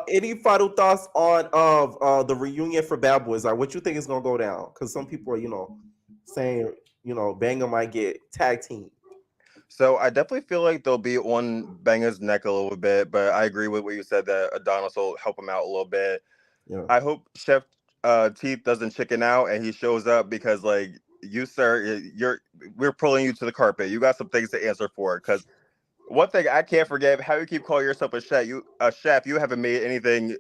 any final thoughts on the reunion for Bad Boys? Like, what you think is gonna go down? Because some people are, saying, Banger might get tag team. So I definitely feel like they'll be on Banger's neck a little bit, but I agree with what you said that Adonis will help him out a little bit. Yeah. I hope Chef Teeth doesn't chicken out and he shows up because, like, you, sir, we're pulling you to the carpet. You got some things to answer for. Because one thing I can't forget, how you keep calling yourself a chef. You haven't made anything.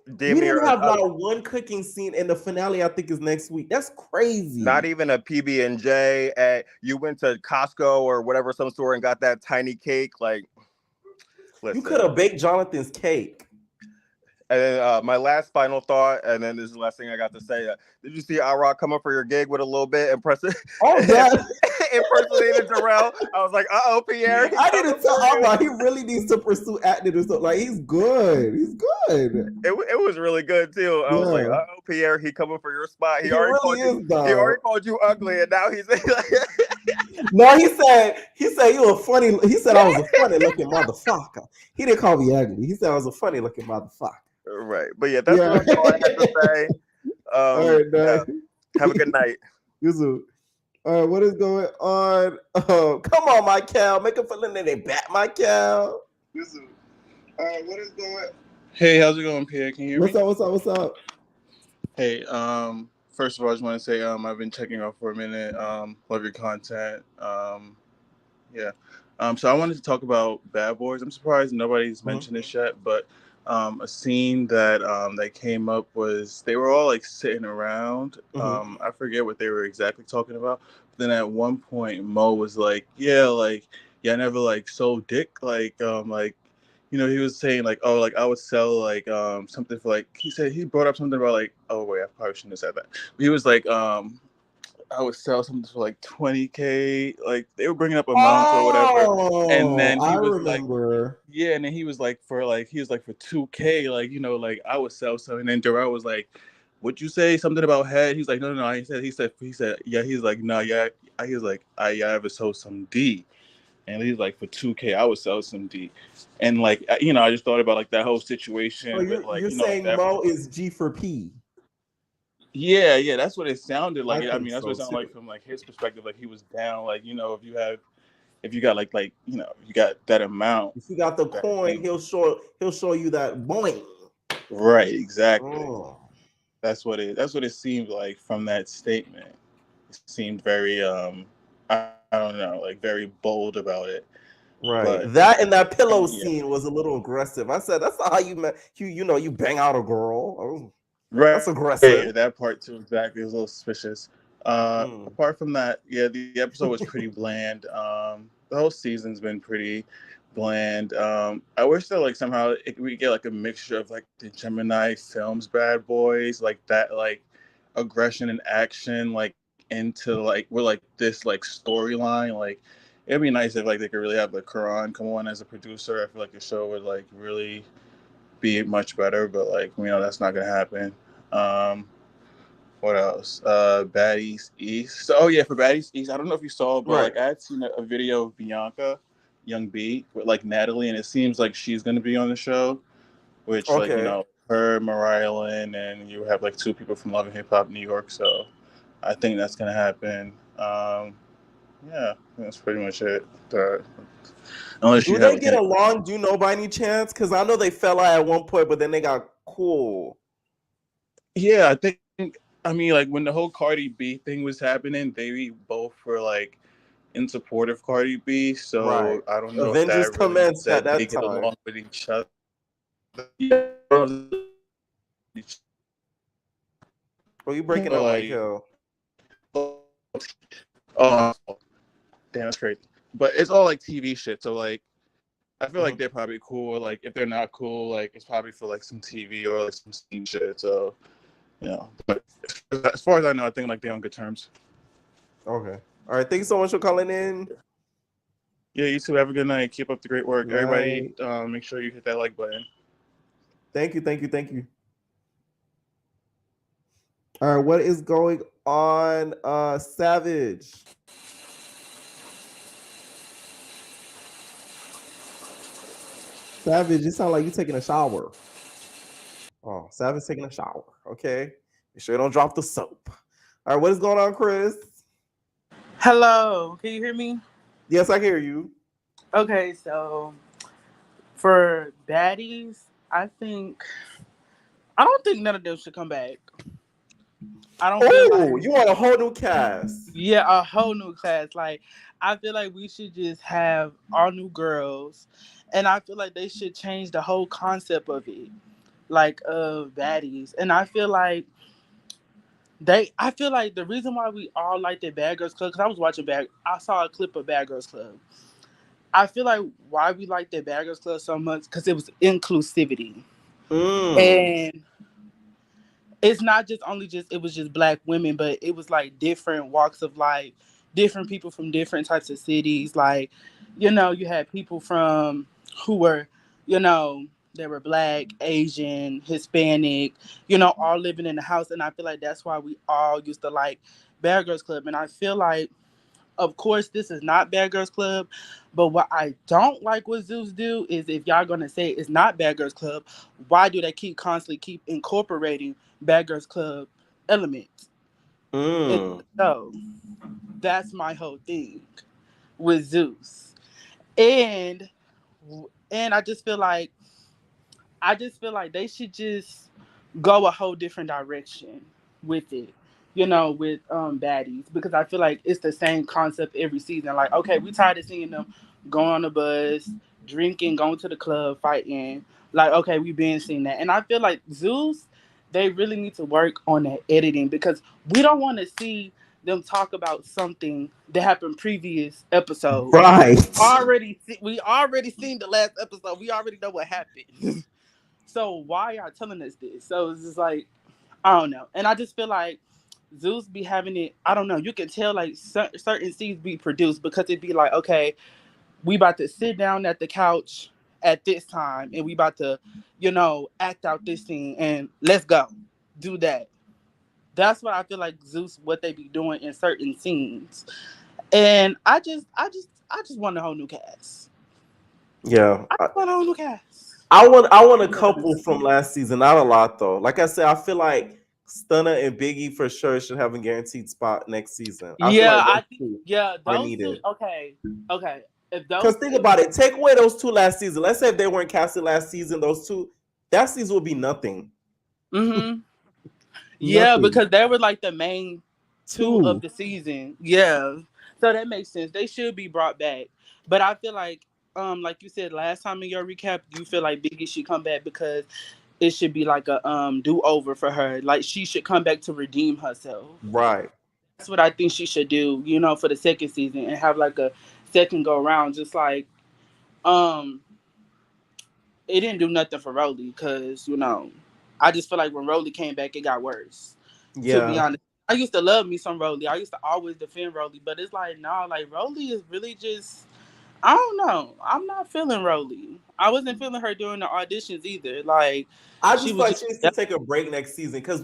We didn't have not one cooking scene in the finale. I think is next week. That's crazy. Not even a PB&J. You went to Costco or whatever, some store, and got that tiny cake. Like, listen. You could have baked Jonathan's cake. And then my last final thought, and then this is the last thing I got to say. Did you see Rock come up for your gig with a little bit impressive? Oh yeah, impersonated Darrell. I was like, Pierre. I didn't tell Rock he really needs to pursue acting or something. Like he's good. He's good. It was really good too. I was like, Pierre, he coming for your spot. He already called you ugly, and now he's No, he said you a funny. He said I was a funny looking motherfucker. He didn't call me ugly. He said I was a funny looking motherfucker. Right, but yeah, that's all I had to say. All right, have a good night. You too. All right, what is going on? Come on, Michael. Make a feeling that they back, Michael. What is going? Hey, how's it going, Pierre? Can you hear me? What's up? Hey, first of all, I just want to say I've been checking out for a minute. Love your content. Yeah. So I wanted to talk about Bad Boys. I'm surprised nobody's mentioned this yet, but a scene that they came up was they were all like sitting around. I forget what they were exactly talking about. But then at one point, Mo was like, "Yeah, like I never like sold dick, like he was saying like, oh, like I would sell like something for like he brought up something about like, oh wait, I probably shouldn't have said that. But he was like, I would sell something for like $20K. Like they were bringing up amounts or whatever. And then he was remember. Like, yeah, and then he was like for $2K, like, like I would sell something. And then Darrell was like, "What'd you say? Something about head?" He's like, no. He said, yeah. He's like, no, yeah. He was like, I ever sold some D. And he's like, for $2K, I would sell some D. And like, I just thought about like that whole situation. So you're saying Mo is G for P. Yeah, that's what it sounded like. I mean, that's what it sounded like from like his perspective. Like he was down. Like if you got like you got that amount. If you got the coin, he'll show you that boing. Right, exactly. Oh. That's what it seemed like from that statement. It seemed very don't know, like very bold about it. Right. But That and that pillow yeah. scene was a little aggressive. I said, that's not how you bang out a girl. Oh, Right. that's aggressive. That part too, exactly. Was a little suspicious. Apart from that, yeah, the episode was pretty bland. The whole season's been pretty bland. I wish that like somehow we get like a mixture of like the Gemini Films Bad Boys, like that, like aggression and action, like into like with like this like storyline. Like it'd be nice if like they could really have like Karan come on as a producer. I feel like the show would like really be much better, but like that's not gonna happen. What else? Baddies East. So, yeah, for Baddies East, I don't know if you saw, but Right. like I had seen a video of Bianca, Young B, with like Natalie, and it seems like she's gonna be on the show. Which Okay. her, Mariah Lynn, and you have like two people from Love and Hip Hop New York. So I think that's gonna happen. Yeah, that's pretty much it. Unless Do you have they like, get along? Do you know by any chance? Because I know they fell out at one point, but then they got cool. Yeah, I think. I mean, like when the whole Cardi B thing was happening, they both were like in support of Cardi B. So Right. I don't know if Avengers that really means commenced at that they that get time. along with each other. Oh, you breaking up, Michael? Oh, damn, that's crazy. But it's all like TV shit. So like, I feel like they're probably cool. Like if they're not cool, like it's probably for like some TV or like some scene shit. So but as far as I know, I think like they're on good terms. Okay. All right. Thank you so much for calling in. Yeah, you too. Have a good night. Keep up the great work. Right. Everybody, make sure you hit that like button. Thank you. All right, what is going on, Savage? Savage, it sounds like you taking a shower. Oh, Savage taking a shower. Okay. Make sure you don't drop the soap. All right, what is going on, Chris? Hello, can you hear me? Yes, I hear you. Okay, so for baddies, I don't think none of them should come back. I don't feel like you want a whole new cast. Yeah, a whole new cast. Like I feel like we should just have all new girls, and I feel like they should change the whole concept of it, like of baddies. And I feel like the reason why we all like the Bad Girls Club, because I saw a clip of Bad Girls Club. I feel like why we like the Bad Girls Club so much because it was inclusivity, and it's not just it was just Black women, but it was like different walks of life, different people from different types of cities. Like, you had people from who were, they were Black, Asian, Hispanic, all living in the house. And I feel like that's why we all used to like Bad Girls Club. And I feel like, of course, this is not Bad Girls Club, but what I don't like what Zeus do is if y'all gonna say it's not Bad Girls Club, why do they constantly keep incorporating Bad Girls Club elements? So that's my whole thing with Zeus, and I just feel like they should just go a whole different direction with it. With baddies, because I feel like it's the same concept every season. Like, okay, we tired of seeing them go on the bus, drinking, going to the club, fighting. Like, okay, we've been seeing that. And I feel like Zeus, they really need to work on that editing because we don't want to see them talk about something that happened previous episodes. Right. We already seen the last episode. We already know what happened. So why y'all telling us this? So it's just like, I don't know. And I just feel like Zeus be having it, I don't know, you can tell like certain scenes be produced because it'd be like, okay, we about to sit down at the couch at this time and we about to, act out this scene and let's go do that. That's what I feel like Zeus, what they be doing in certain scenes. And I just want a whole new cast. Yeah. I want a whole new cast. I want a couple from last season, not a lot though. Like I said, I feel like Stunner and Biggie for sure should have a guaranteed spot next season. Those needed. two. Okay. Because think about it, take away those two last season. Let's say if they weren't casted last season, those two, that season would be nothing. Mm-hmm. Yeah, because they were like the main two of the season. Yeah. So that makes sense. They should be brought back. But I feel like you said last time in your recap, you feel like Biggie should come back because it should be like a do-over for her. Like she should come back to redeem herself. Right. That's what I think she should do, for the second season and have like a second go around. Just like it didn't do nothing for Rolly because, I just feel like when Rolly came back, it got worse. To be Yeah. honest. I used to love me some Rolly. I used to always defend Rolly, but it's like, no, like Rolly is really just, I don't know. I'm not feeling Rolly. I wasn't feeling her during the auditions either. Like, I she just was feel like just, she needs to take a break next season because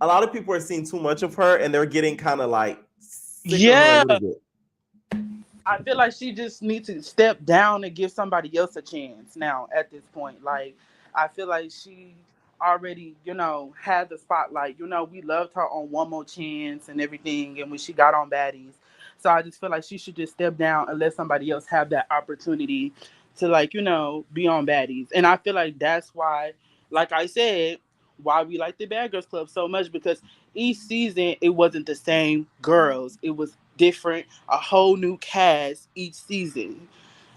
a lot of people are seeing too much of her and they're getting kind of like sick of her a yeah. little bit. I feel like she just needs to step down and give somebody else a chance now at this point. Like, I feel like she already, had the spotlight. We loved her on One More Chance and everything, and when she got on Baddies. So I just feel like she should just step down and let somebody else have that opportunity to, like, be on Baddies. And I feel like that's why, like I said, why we like the Bad Girls Club so much, because each season it wasn't the same girls. It was different, a whole new cast each season.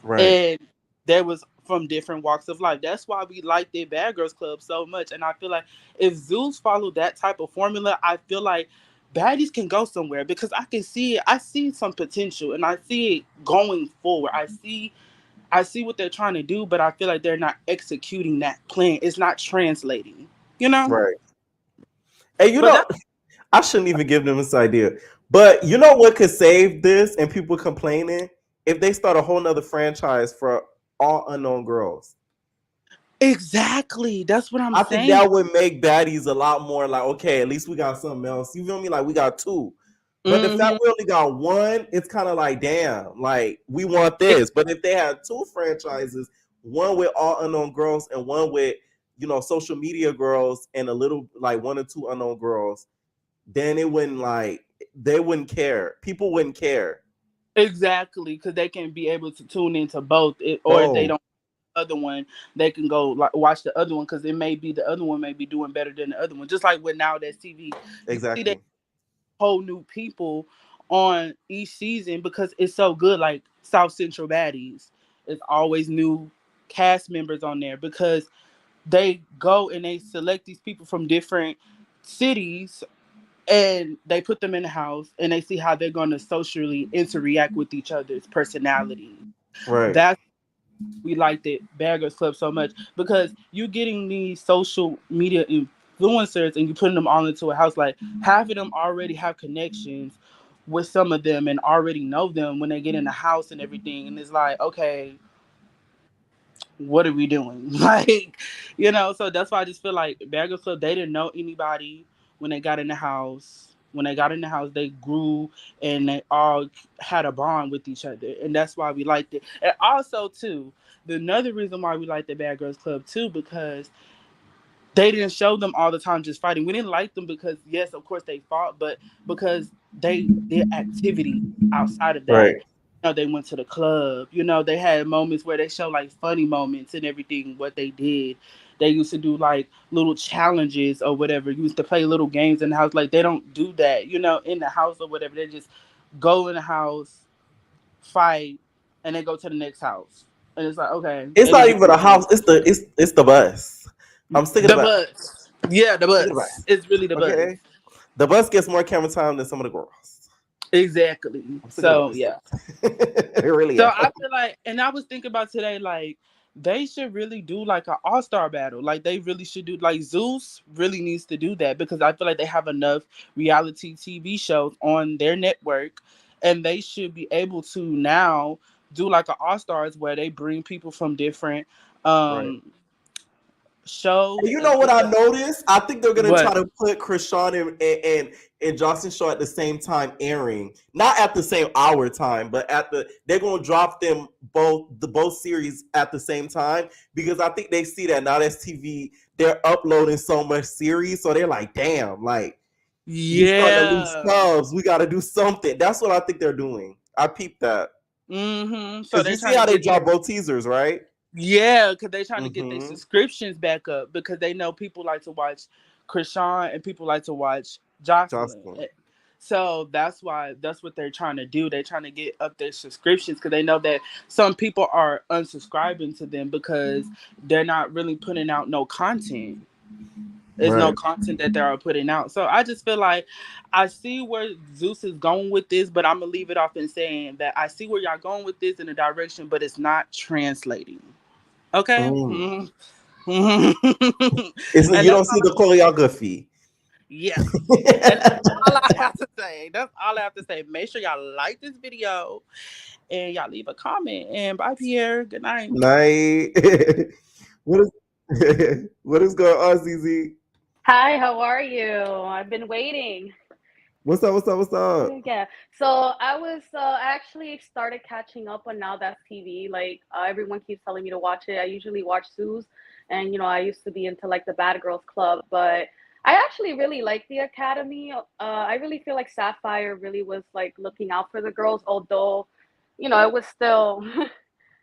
Right. And there was from different walks of life. That's why we like the Bad Girls Club so much. And I feel like if Zeus followed that type of formula, I feel like Baddies can go somewhere because I can see it. I see some potential and I see it going forward. I see what they're trying to do, but I feel like they're not executing that plan. It's not translating, Right. And But that's I shouldn't even give them this idea. But you know what could save this and people complaining? If they start a whole nother franchise for all unknown girls. exactly. That's what I'm I think saying. that would make Baddies a lot more like, okay, at least we got something else. You feel me? Like we got two. But the fact we only got one, it's kind of like, damn, like we want this. But if they had two franchises, one with all unknown girls and one with, social media girls and a little like one or two unknown girls, then it wouldn't they wouldn't care. People wouldn't care. Exactly, because they can be able to tune into both, or if they Oh, don't other one, they can go like watch the other one because it may be the other one may be doing better than the other one. Just like with Now That's TV, you see that exactly. whole new people on each season because it's so good. Like South Central Baddies, it's always new cast members on there because they go and they select these people from different cities and they put them in the house and they see how they're going to socially interact with each other's personality. Right. That's we like the Bad Girls Club so much because you're getting these social media influencers and you're putting them all into a house. Like half of them already have connections with some of them and already know them when they get in the house and everything. And it's like, okay, what are we doing? Like, so that's why I just feel like Bad Girls Club, they didn't know anybody when they got in the house. When they got in the house, they grew and they all had a bond with each other. And that's why we liked it. And also, too, another reason why we liked the Bad Girls Club, too, because they didn't show them all the time just fighting. We didn't like them because, yes, of course they fought, but because they did activity outside of that. Right. They went to the club. They had moments where they show like funny moments and everything, what they did. They used to do like little challenges or whatever. Used to play little games in the house. Like they don't do that, in the house or whatever. They just go in the house, fight, and then go to the next house. And it's like, okay. It's And not then even a house. It's the bus. I'm sick of the the bus. bus. Yeah, the Sick of the bus. bus. It's really the bus. Okay. The bus gets more camera time than some of the girls. Exactly. I'm sick of the So bus. yeah. It really So is. I feel like, and I was thinking about today, like they should really do like an all-star battle. Like they really should do like Zeus really needs to do that because I feel like they have enough reality TV shows on their network, and they should be able to now do like an all-stars where they bring people from different Right. shows You and know what put I them. noticed? I think they're gonna try What? to put Krishan and Johnson Show at the same time airing, not at the same hour time, but they're gonna drop them both series at the same time because I think they see that now that's TV. They're uploading so much series, so they're like, damn, like we starting to lose Yeah. subs. We got to do something. That's what I think they're doing. I peeped that So because you they're see trying to how they get drop both teasers, right? Yeah, because they're trying to get their Mm-hmm. subscriptions back up because they know people like to watch Krishan and people like to watch Jocelyn. Jocelyn. So that's what they're trying to do. They're trying to get up their subscriptions because they know that some people are unsubscribing to them because they're not really putting out no content. There's no content that they are putting out. So I just feel like I see where Zeus is going with this, but I'm gonna leave it off in saying that I see where y'all going with this in a direction, but it's not translating. Okay. Mm. Mm. You don't see the choreography. Yeah. And that's all I have to say. That's all I have to say. Make sure y'all like this video and y'all leave a comment. And bye, Pierre. Good night. Night. What is going on, ZZ? Hi, how are you? I've been waiting. What's up? Yeah. So I was actually started catching up on Now That's TV. Like everyone keeps telling me to watch it. I usually watch Sue's, and I used to be into like the Bad Girls Club, but I actually really like the Academy. I really feel like Sapphire really was like looking out for the girls, although, it was still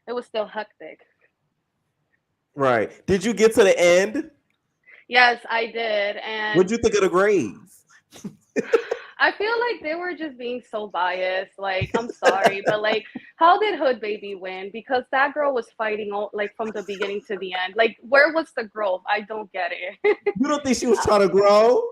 it was still hectic. Right. Did you get to the end? Yes, I did. And What'd you think of the grades? I feel like they were just being so biased. Like, I'm sorry, but like, how did Hood Baby win? Because that girl was fighting all, like from the beginning to the end. Like, where was the growth? I don't get it. You don't think she was trying to grow?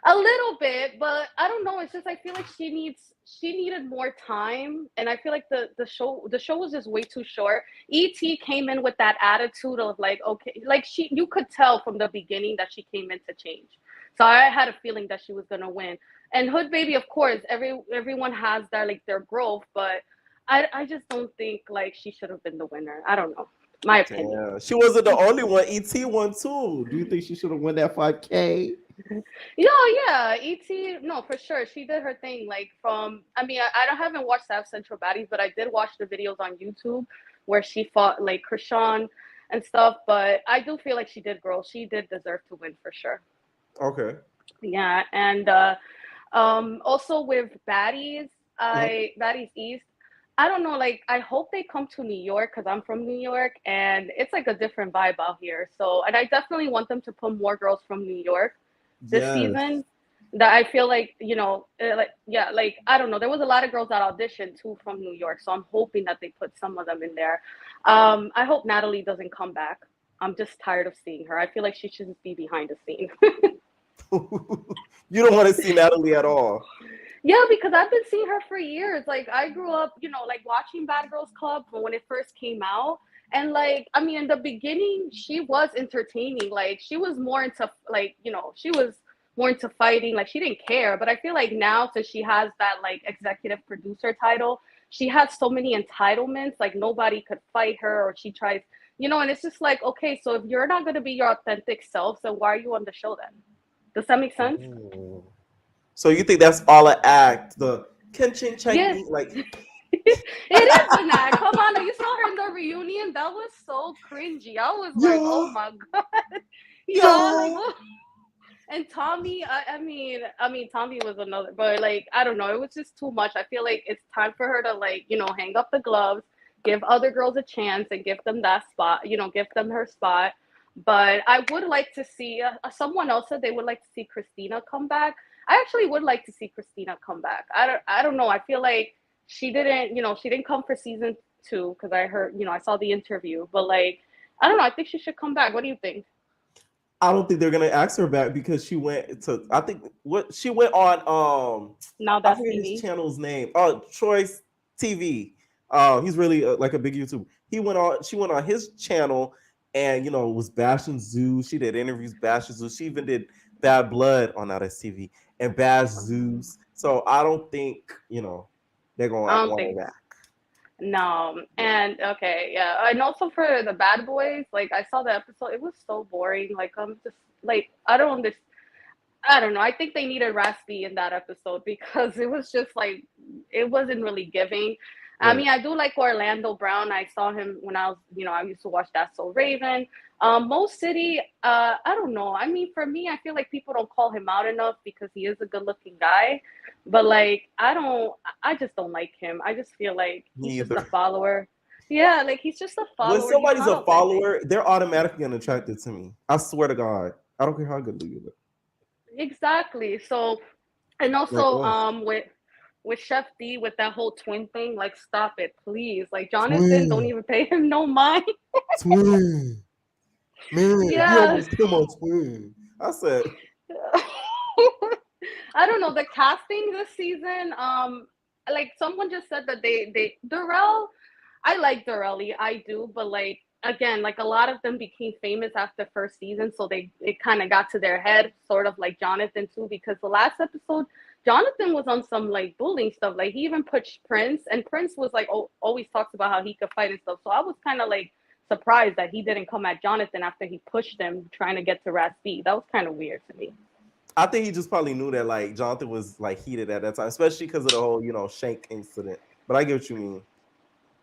A little bit, but I don't know. It's just I feel like she needed more time, and I feel like the show was just way too short. Et came in with that attitude of like, okay, like you could tell from the beginning that she came in to change. So I had a feeling that she was gonna win. And Hood Baby, of course, everyone has their growth, but I just don't think like she should have been the winner. I don't know. My opinion. Yeah, she wasn't the only one. ET won too. Do you think she should have won that 5K? Yeah, ET. No, for sure, she did her thing. Like I haven't watched South Central Baddies, but I did watch the videos on YouTube where she fought like Krishan and stuff. But I do feel like she did grow. She did deserve to win for sure. Okay. Yeah, and also with Baddies, Baddies East. I don't know, like I hope they come to New York because I'm from New York and it's like a different vibe out here. So, and I definitely want them to put more girls from New York this season. That I feel like, like I don't know, there was a lot of girls that auditioned too from New York. So I'm hoping that they put some of them in there. I hope Natalie doesn't come back. I'm just tired of seeing her. I feel like she should be behind the scene. You don't want to see Natalie at all. Yeah, because I've been seeing her for years. Like I grew up, like watching Bad Girls Club when it first came out. And like, I mean, in the beginning, she was entertaining. Like she was more into she was more into fighting. Like she didn't care. But I feel like now since she has that like executive producer title, she has so many entitlements. Like nobody could fight her or she tries, and it's just like, okay, so if you're not gonna be your authentic self, so why are you on the show then? Does that make sense? Ooh. So you think that's all an act? The Kenshin Chinese, like it is an act. Come on, you saw her in the reunion. That was so cringy. I was like, oh my god, and Tommy. I mean, Tommy was another, but like, I don't know. It was just too much. I feel like it's time for her to like, hang up the gloves, give other girls a chance, and give them that spot. Give them her spot. But I would like to see someone else said they would like to see Christina come back. I actually would like to see Christina come back. I don't know. I feel like she didn't come for season 2 because I heard, I saw the interview. But like, I don't know. I think she should come back. What do you think? I don't think they're gonna ask her back because she went to. I think she went on. Now That's I forget TV. his channel's name. Troy's TV. He's really like a big YouTuber. She went on his channel and was bashing Zeus. She did interviews bashing Zeus. She even did Bad Blood on Now That's TV and bash Zeus. So I don't think they're going to want her back. No, and okay, yeah, and also for the Bad Boys, like I saw the episode, it was so boring. Like I'm just like I don't understand. I don't know. I think they needed Raspy in that episode because it was just like it wasn't really giving. I mean, I do like Orlando Brown. I saw him when I was, I used to watch That's So Raven. Mo City, I don't know. I mean, for me, I feel like people don't call him out enough because he is a good-looking guy. But like, I just don't like him. I just feel like he's just a follower. Yeah, like he's just a follower. When somebody's a follower, they're automatically unattracted to me. I swear to God. I don't care how good you look. Exactly. So And Like also, what? with Chef D with that whole twin thing, like stop it, please. Like Jonathan, don't Twin, even pay him no mind. twin, man, you Yeah. almost killed my twin. I said, I don't know the casting this season. Like someone just said that they Darrell. I like Darrelli, I do, but like again, like a lot of them became famous after first season, so it kind of got to their head, sort of like Jonathan too, because the last episode, Jonathan was on some like bullying stuff. Like he even pushed Prince, and Prince was like always talks about how he could fight and stuff. So I was kind of like surprised that he didn't come at Jonathan after he pushed him trying to get to Raspi. That was kind of weird to me. I think he just probably knew that like Jonathan was like heated at that time, especially because of the whole Shank incident. But I get what you mean.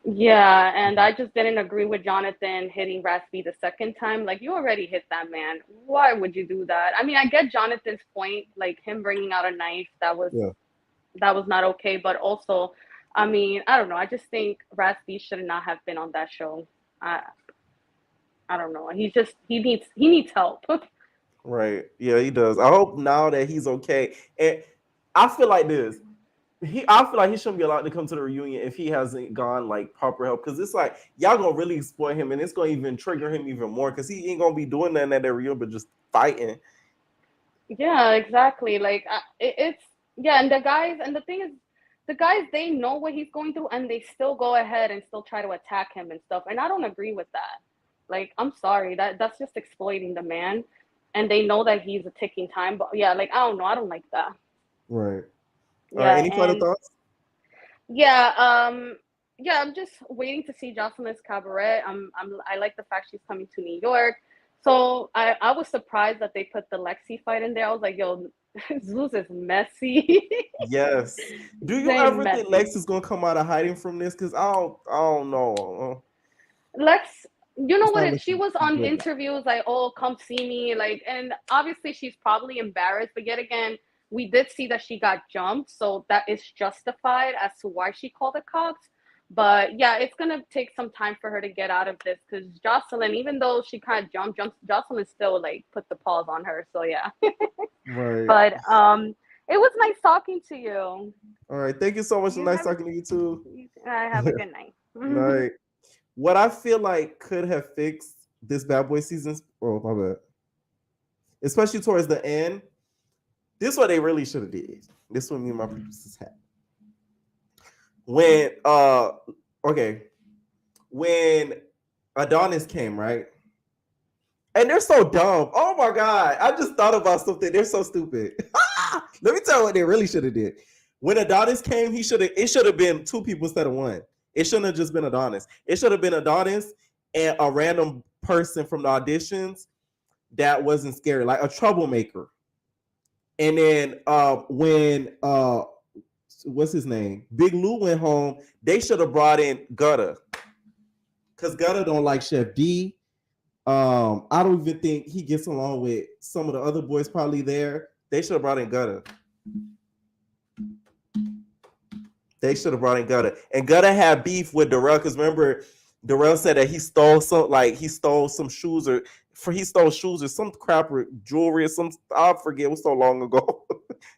Yeah, and I just didn't agree with Jonathan hitting Raspi the second time. Like, you already hit that man. Why would you do that? I mean, I get Jonathan's point, like him bringing out a knife. That was not okay. But also, I mean, I don't know. I just think Raspi should not have been on that show. I don't know. He needs help. Right. Yeah, he does. I hope now that he's okay. And I feel like this. I feel like he shouldn't be allowed to come to the reunion if he hasn't gone like proper help, because it's like y'all gonna really exploit him, and it's gonna even trigger him even more because he ain't gonna be doing nothing at that reunion but just fighting. Yeah, exactly. Like and the thing is, the guys, they know what he's going through, and they still go ahead and still try to attack him and stuff. And I don't agree with that. Like, I'm sorry, that's just exploiting the man, and they know that he's a ticking time. But yeah, like I don't know, I don't like that. Right. All Yeah, right. Any final and thoughts? yeah, I'm just waiting to see Jocelyn's cabaret. I like the fact she's coming to New York. So I was surprised that they put the Lexi fight in there. I was like, yo, Zeus is messy. Yes. Do you They ever think messy. Lex is gonna come out of hiding from this? Because I don't know. Lex, you know It's what? not She looking was on good. interviews like, "Oh, come see me," like, and obviously she's probably embarrassed. But yet again, we did see that she got jumped, so that is justified as to why she called the cops. But yeah, it's gonna take some time for her to get out of this because Jocelyn, even though she kind of jumped, Jocelyn still like put the paws on her. So yeah. Right. But it was nice talking to you. All right. Thank you so much. You Nice have a- talking to you too. Have a good night. Night. What I feel like could have fixed this Bad Boy season, oh my bad, especially towards the end, this is what they really should have did. This is what me and my producers had. When when Adonis came, right? And they're so dumb. Oh my god. I just thought about something. They're so stupid. Let me tell you what they really should have did. When Adonis came, it should have been two people instead of one. It shouldn't have just been Adonis. It should have been Adonis and a random person from the auditions that wasn't scary, like a troublemaker. And then when what's his name? Big Lou went home, they should have brought in Gutter. Because Gutter don't like Chef D. I don't even think he gets along with some of the other boys probably there. They should have brought in Gutter. They should have brought in Gutter. And Gutter had beef with Darrell because remember, Darrell said that he stole some shoes he stole shoes or some crap or jewelry or some, I forget, it was so long ago.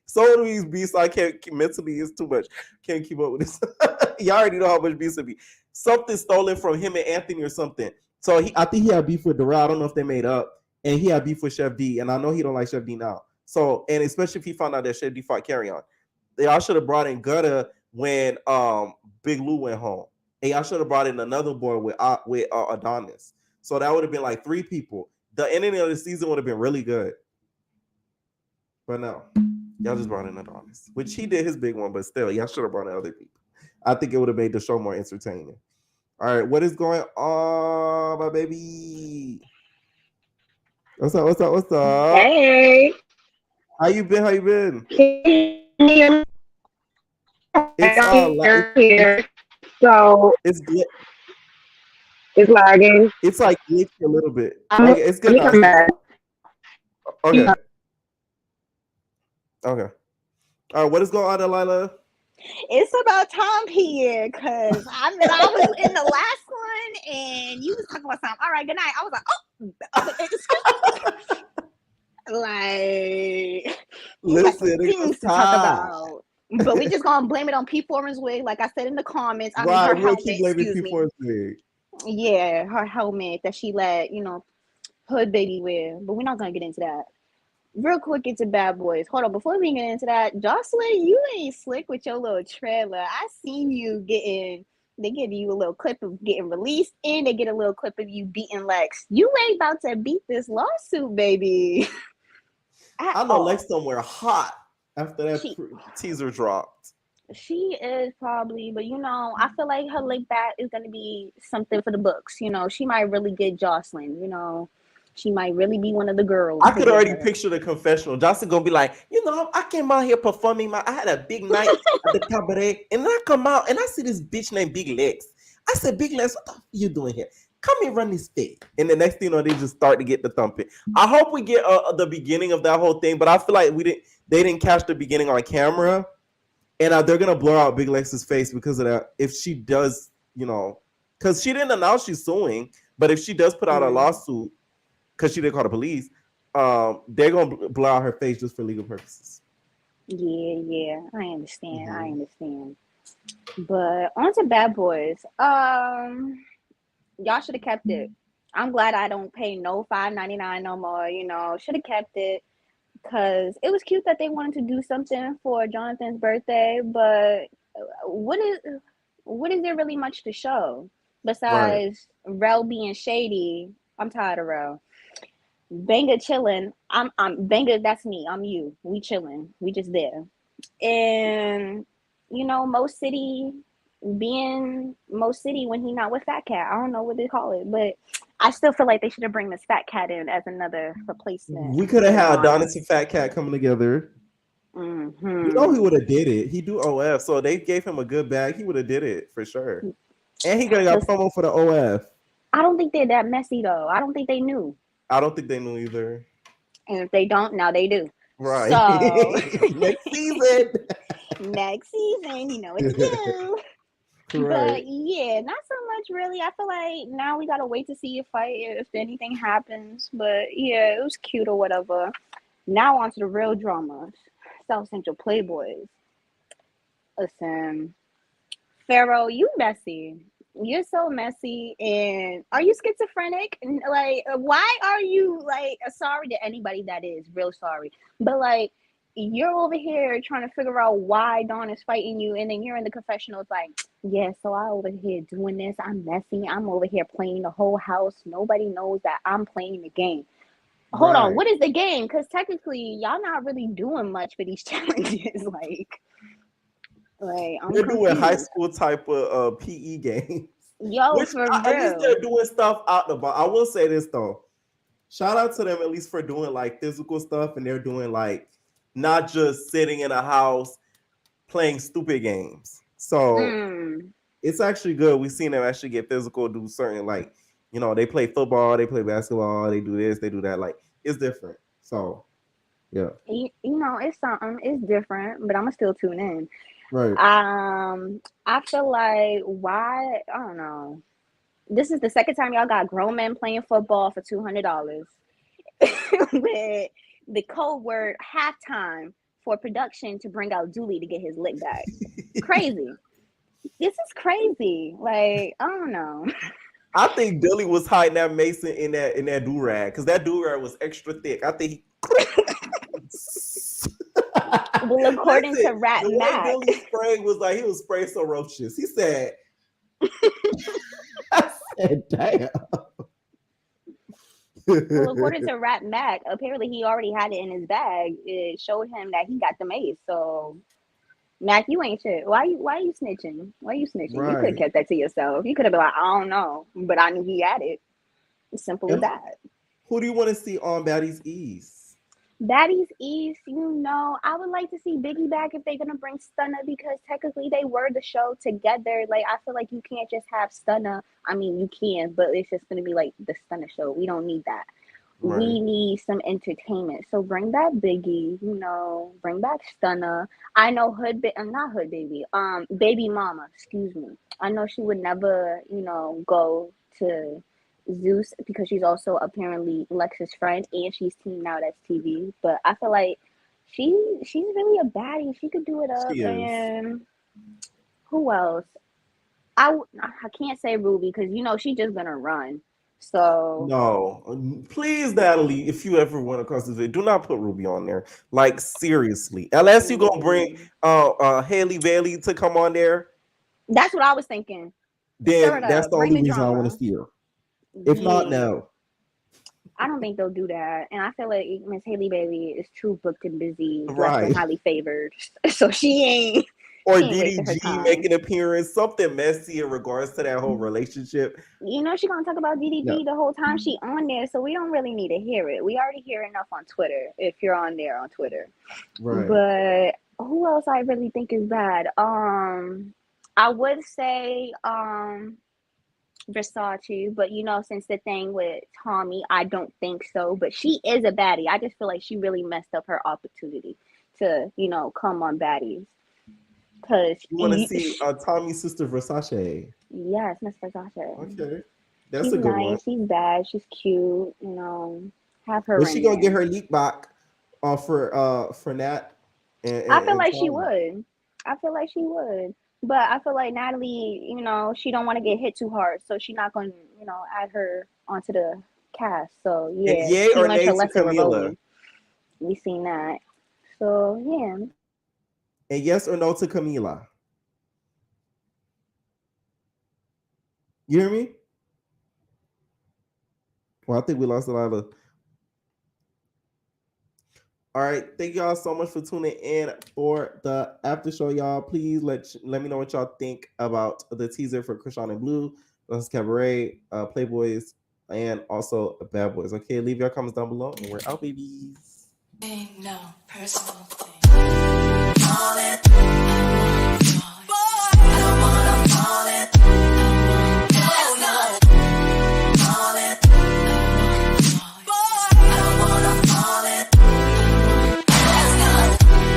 So these beasts, I can't mentally, it's too much. Can't keep up with this. Y'all already know how much beast it be. Something stolen from him and Anthony or something. So I think he had beef with Darrell. I don't know if they made up. And he had beef with Chef D. And I know he don't like Chef D now. So, and especially if he found out that Chef D fought Carry On. Y'all should have brought in Gutter when Big Lou went home. And y'all should have brought in another boy with Adonis. So that would have been like three people. The ending of the season would have been really good. But no, y'all just brought in Adonis, which he did his big one, but still, y'all should have brought in other people. I think it would have made the show more entertaining. All right, what is going on, my baby? What's up? Hey. How you been? It's here. So it's lagging. It's like glitchy a little bit. Okay, it's good now. Okay. Okay. All right, what is going on, Delilah? It's about time here, because I was in the last one and you was talking about something. All right, good night. I was like, Like, we got some Listen, it was things to talk hot. about. But we just gonna blame it on P. Foreman's wig, like I said in the comments. I mean, Right, her we're gonna helmet. keep blaming Excuse me. people thing. Yeah, her helmet that she let Hood Baby wear. But we're not gonna get into that. Real quick into Bad Boys. Hold on, before we get into that, Jocelyn, you ain't slick with your little trailer. I seen you they give you a little clip of getting released and they get a little clip of you beating Lex. You ain't about to beat this lawsuit, baby. I know Lex somewhere hot after that teaser dropped. She is probably, but I feel like her link back is gonna be something for the books. She might really get Jocelyn. She might really be one of the girls. I could already picture the confessional. Jocelyn gonna be like, I came out here performing I had a big night at the cabaret, and then I come out and I see this bitch named Big Lex. I said, Big Lex, what the f you doing here? Come here, run this thing. And the next thing they just start to get the thumping. I hope we get the beginning of that whole thing, but I feel like they didn't catch the beginning on camera, and they're gonna blur out Big Lex's face because of that. If she does, because she didn't announce she's suing, but if she does put out a lawsuit, because she didn't call the police, they're gonna blur out her face just for legal purposes. Yeah, I understand. But on to Bad Boys. Y'all should have kept it. I'm glad I don't pay no $5.99 no more. Should have kept it because it was cute that they wanted to do something for Jonathan's birthday. But what is there really much to show besides Rel being shady? I'm tired of Rel. Banga chilling. I'm Banga. That's me. I'm you. We chilling. We just there. And Most City being Most City when he not with Fat Cat. I don't know what they call it, but I still feel like they should have bring this Fat Cat in as another replacement. We could have had Adonis and Fat Cat coming together. Mm-hmm. He would have did it. He do OF, so they gave him a good bag. He would have did it for sure. And he got promo for the OF. I don't think they're that messy though. I don't think they knew. I don't think they knew either. And if they don't, now they do. Right. So next season, you know what to do. But yeah, not so much really. I feel like now we gotta wait to see a fight if anything happens. But yeah, it was cute or whatever. Now on to the real drama. South Central Playboys. Listen, Pharaoh, you messy. You're so messy. And are you schizophrenic? Like, why are you sorry to anybody that is real sorry? But you're over here trying to figure out why Dawn is fighting you, and then you're in the confessionals like, yeah, so I over here doing this. I'm messy. I'm over here playing the whole house. Nobody knows that I'm playing the game. Hold on, what is the game? Because technically, y'all not really doing much for these challenges. They're doing high school type of PE games. Yo, for real. At least they're doing stuff out the box. I will say this though. Shout out to them at least for doing physical stuff, and they're doing not just sitting in a house playing stupid games. So it's actually good. We've seen them actually get physical, do certain they play football, they play basketball, they do this, they do that. It's different. So yeah. It's something. It's different, but I'ma still tune in. Right. I feel like I don't know. This is the second time y'all got grown men playing football for $200 with the code word halftime for production to bring out Dooley to get his lick back. Crazy. This is crazy. I don't know. I think Dooley was hiding that Mason in that do-rag because that do-rag was extra thick. I think he well, according to Rat Mac, Billy spraying was he was spraying so roaches. He said, I said, damn. Well, according to Rat Mac, apparently he already had it in his bag. It showed him that he got the mace. So, Mac, you ain't shit. Why you snitching? Right. You could have kept that to yourself. You could have been like, I don't know, but I knew he had it. Simple as that. Who do you want to see on Baddies East? Baddies East, I would like to see Biggie back if they're gonna bring Stunner because technically they were the show together. I feel like you can't just have Stunner. I mean, you can, but it's just gonna be the Stunner show. We don't need that. Right. We need some entertainment. So bring back Biggie. Bring back Stunner. I know not Hood Baby. Baby Mama. Excuse me. I know she would never, go to Zeus because she's also apparently Lex's friend and she's Team Now That's TV. But I feel like she's really a baddie. She could do it up. She is. And who else? I can't say Ruby because she's just gonna run. So No, please, Natalie, if you ever run across this video, do not put Ruby on there. Like seriously, unless you gonna bring Haley Bailey to come on there. That's what I was thinking. Then that's the only reason I want to see her. If not, no. I don't think they'll do that. And I feel like Miss Haley Bailey is too booked and busy, blessed Right. and highly favored. So she ain't. Or she ain't wasting her DDG time. make an appearance, something messy in regards to that whole relationship. She gonna talk about DDG the whole time she on there, so we don't really need to hear it. We already hear enough on Twitter if you're on there on Twitter. Right. But who else I really think is bad? I would say Versace, but since the thing with Tommy, I don't think so. But she is a baddie. I just feel like she really messed up her opportunity to, come on baddies. Cause you want to see Tommy's sister Versace? Yes, Miss Versace. Okay, that's she's a good nice. one. She's bad. She's cute. Have her. But she gonna get her leak back for Nat. I feel like she would. But I feel like Natalie, she don't want to get hit too hard, so she's not going to, add her onto the cast. So yeah, Yay she or learned nay her to lesson Camila? remotely. We seen that. So yeah. And yes or no to Camila? You hear me? Well, I think we lost a lot of. All right, thank y'all so much for tuning in for the after show, y'all. Please let me know what y'all think about the teaser for Krishan and Blue, Let's Cabaret, Playboys, and also Bad Boys. Okay, leave your comments down below, and we're out, babies. No personal thing.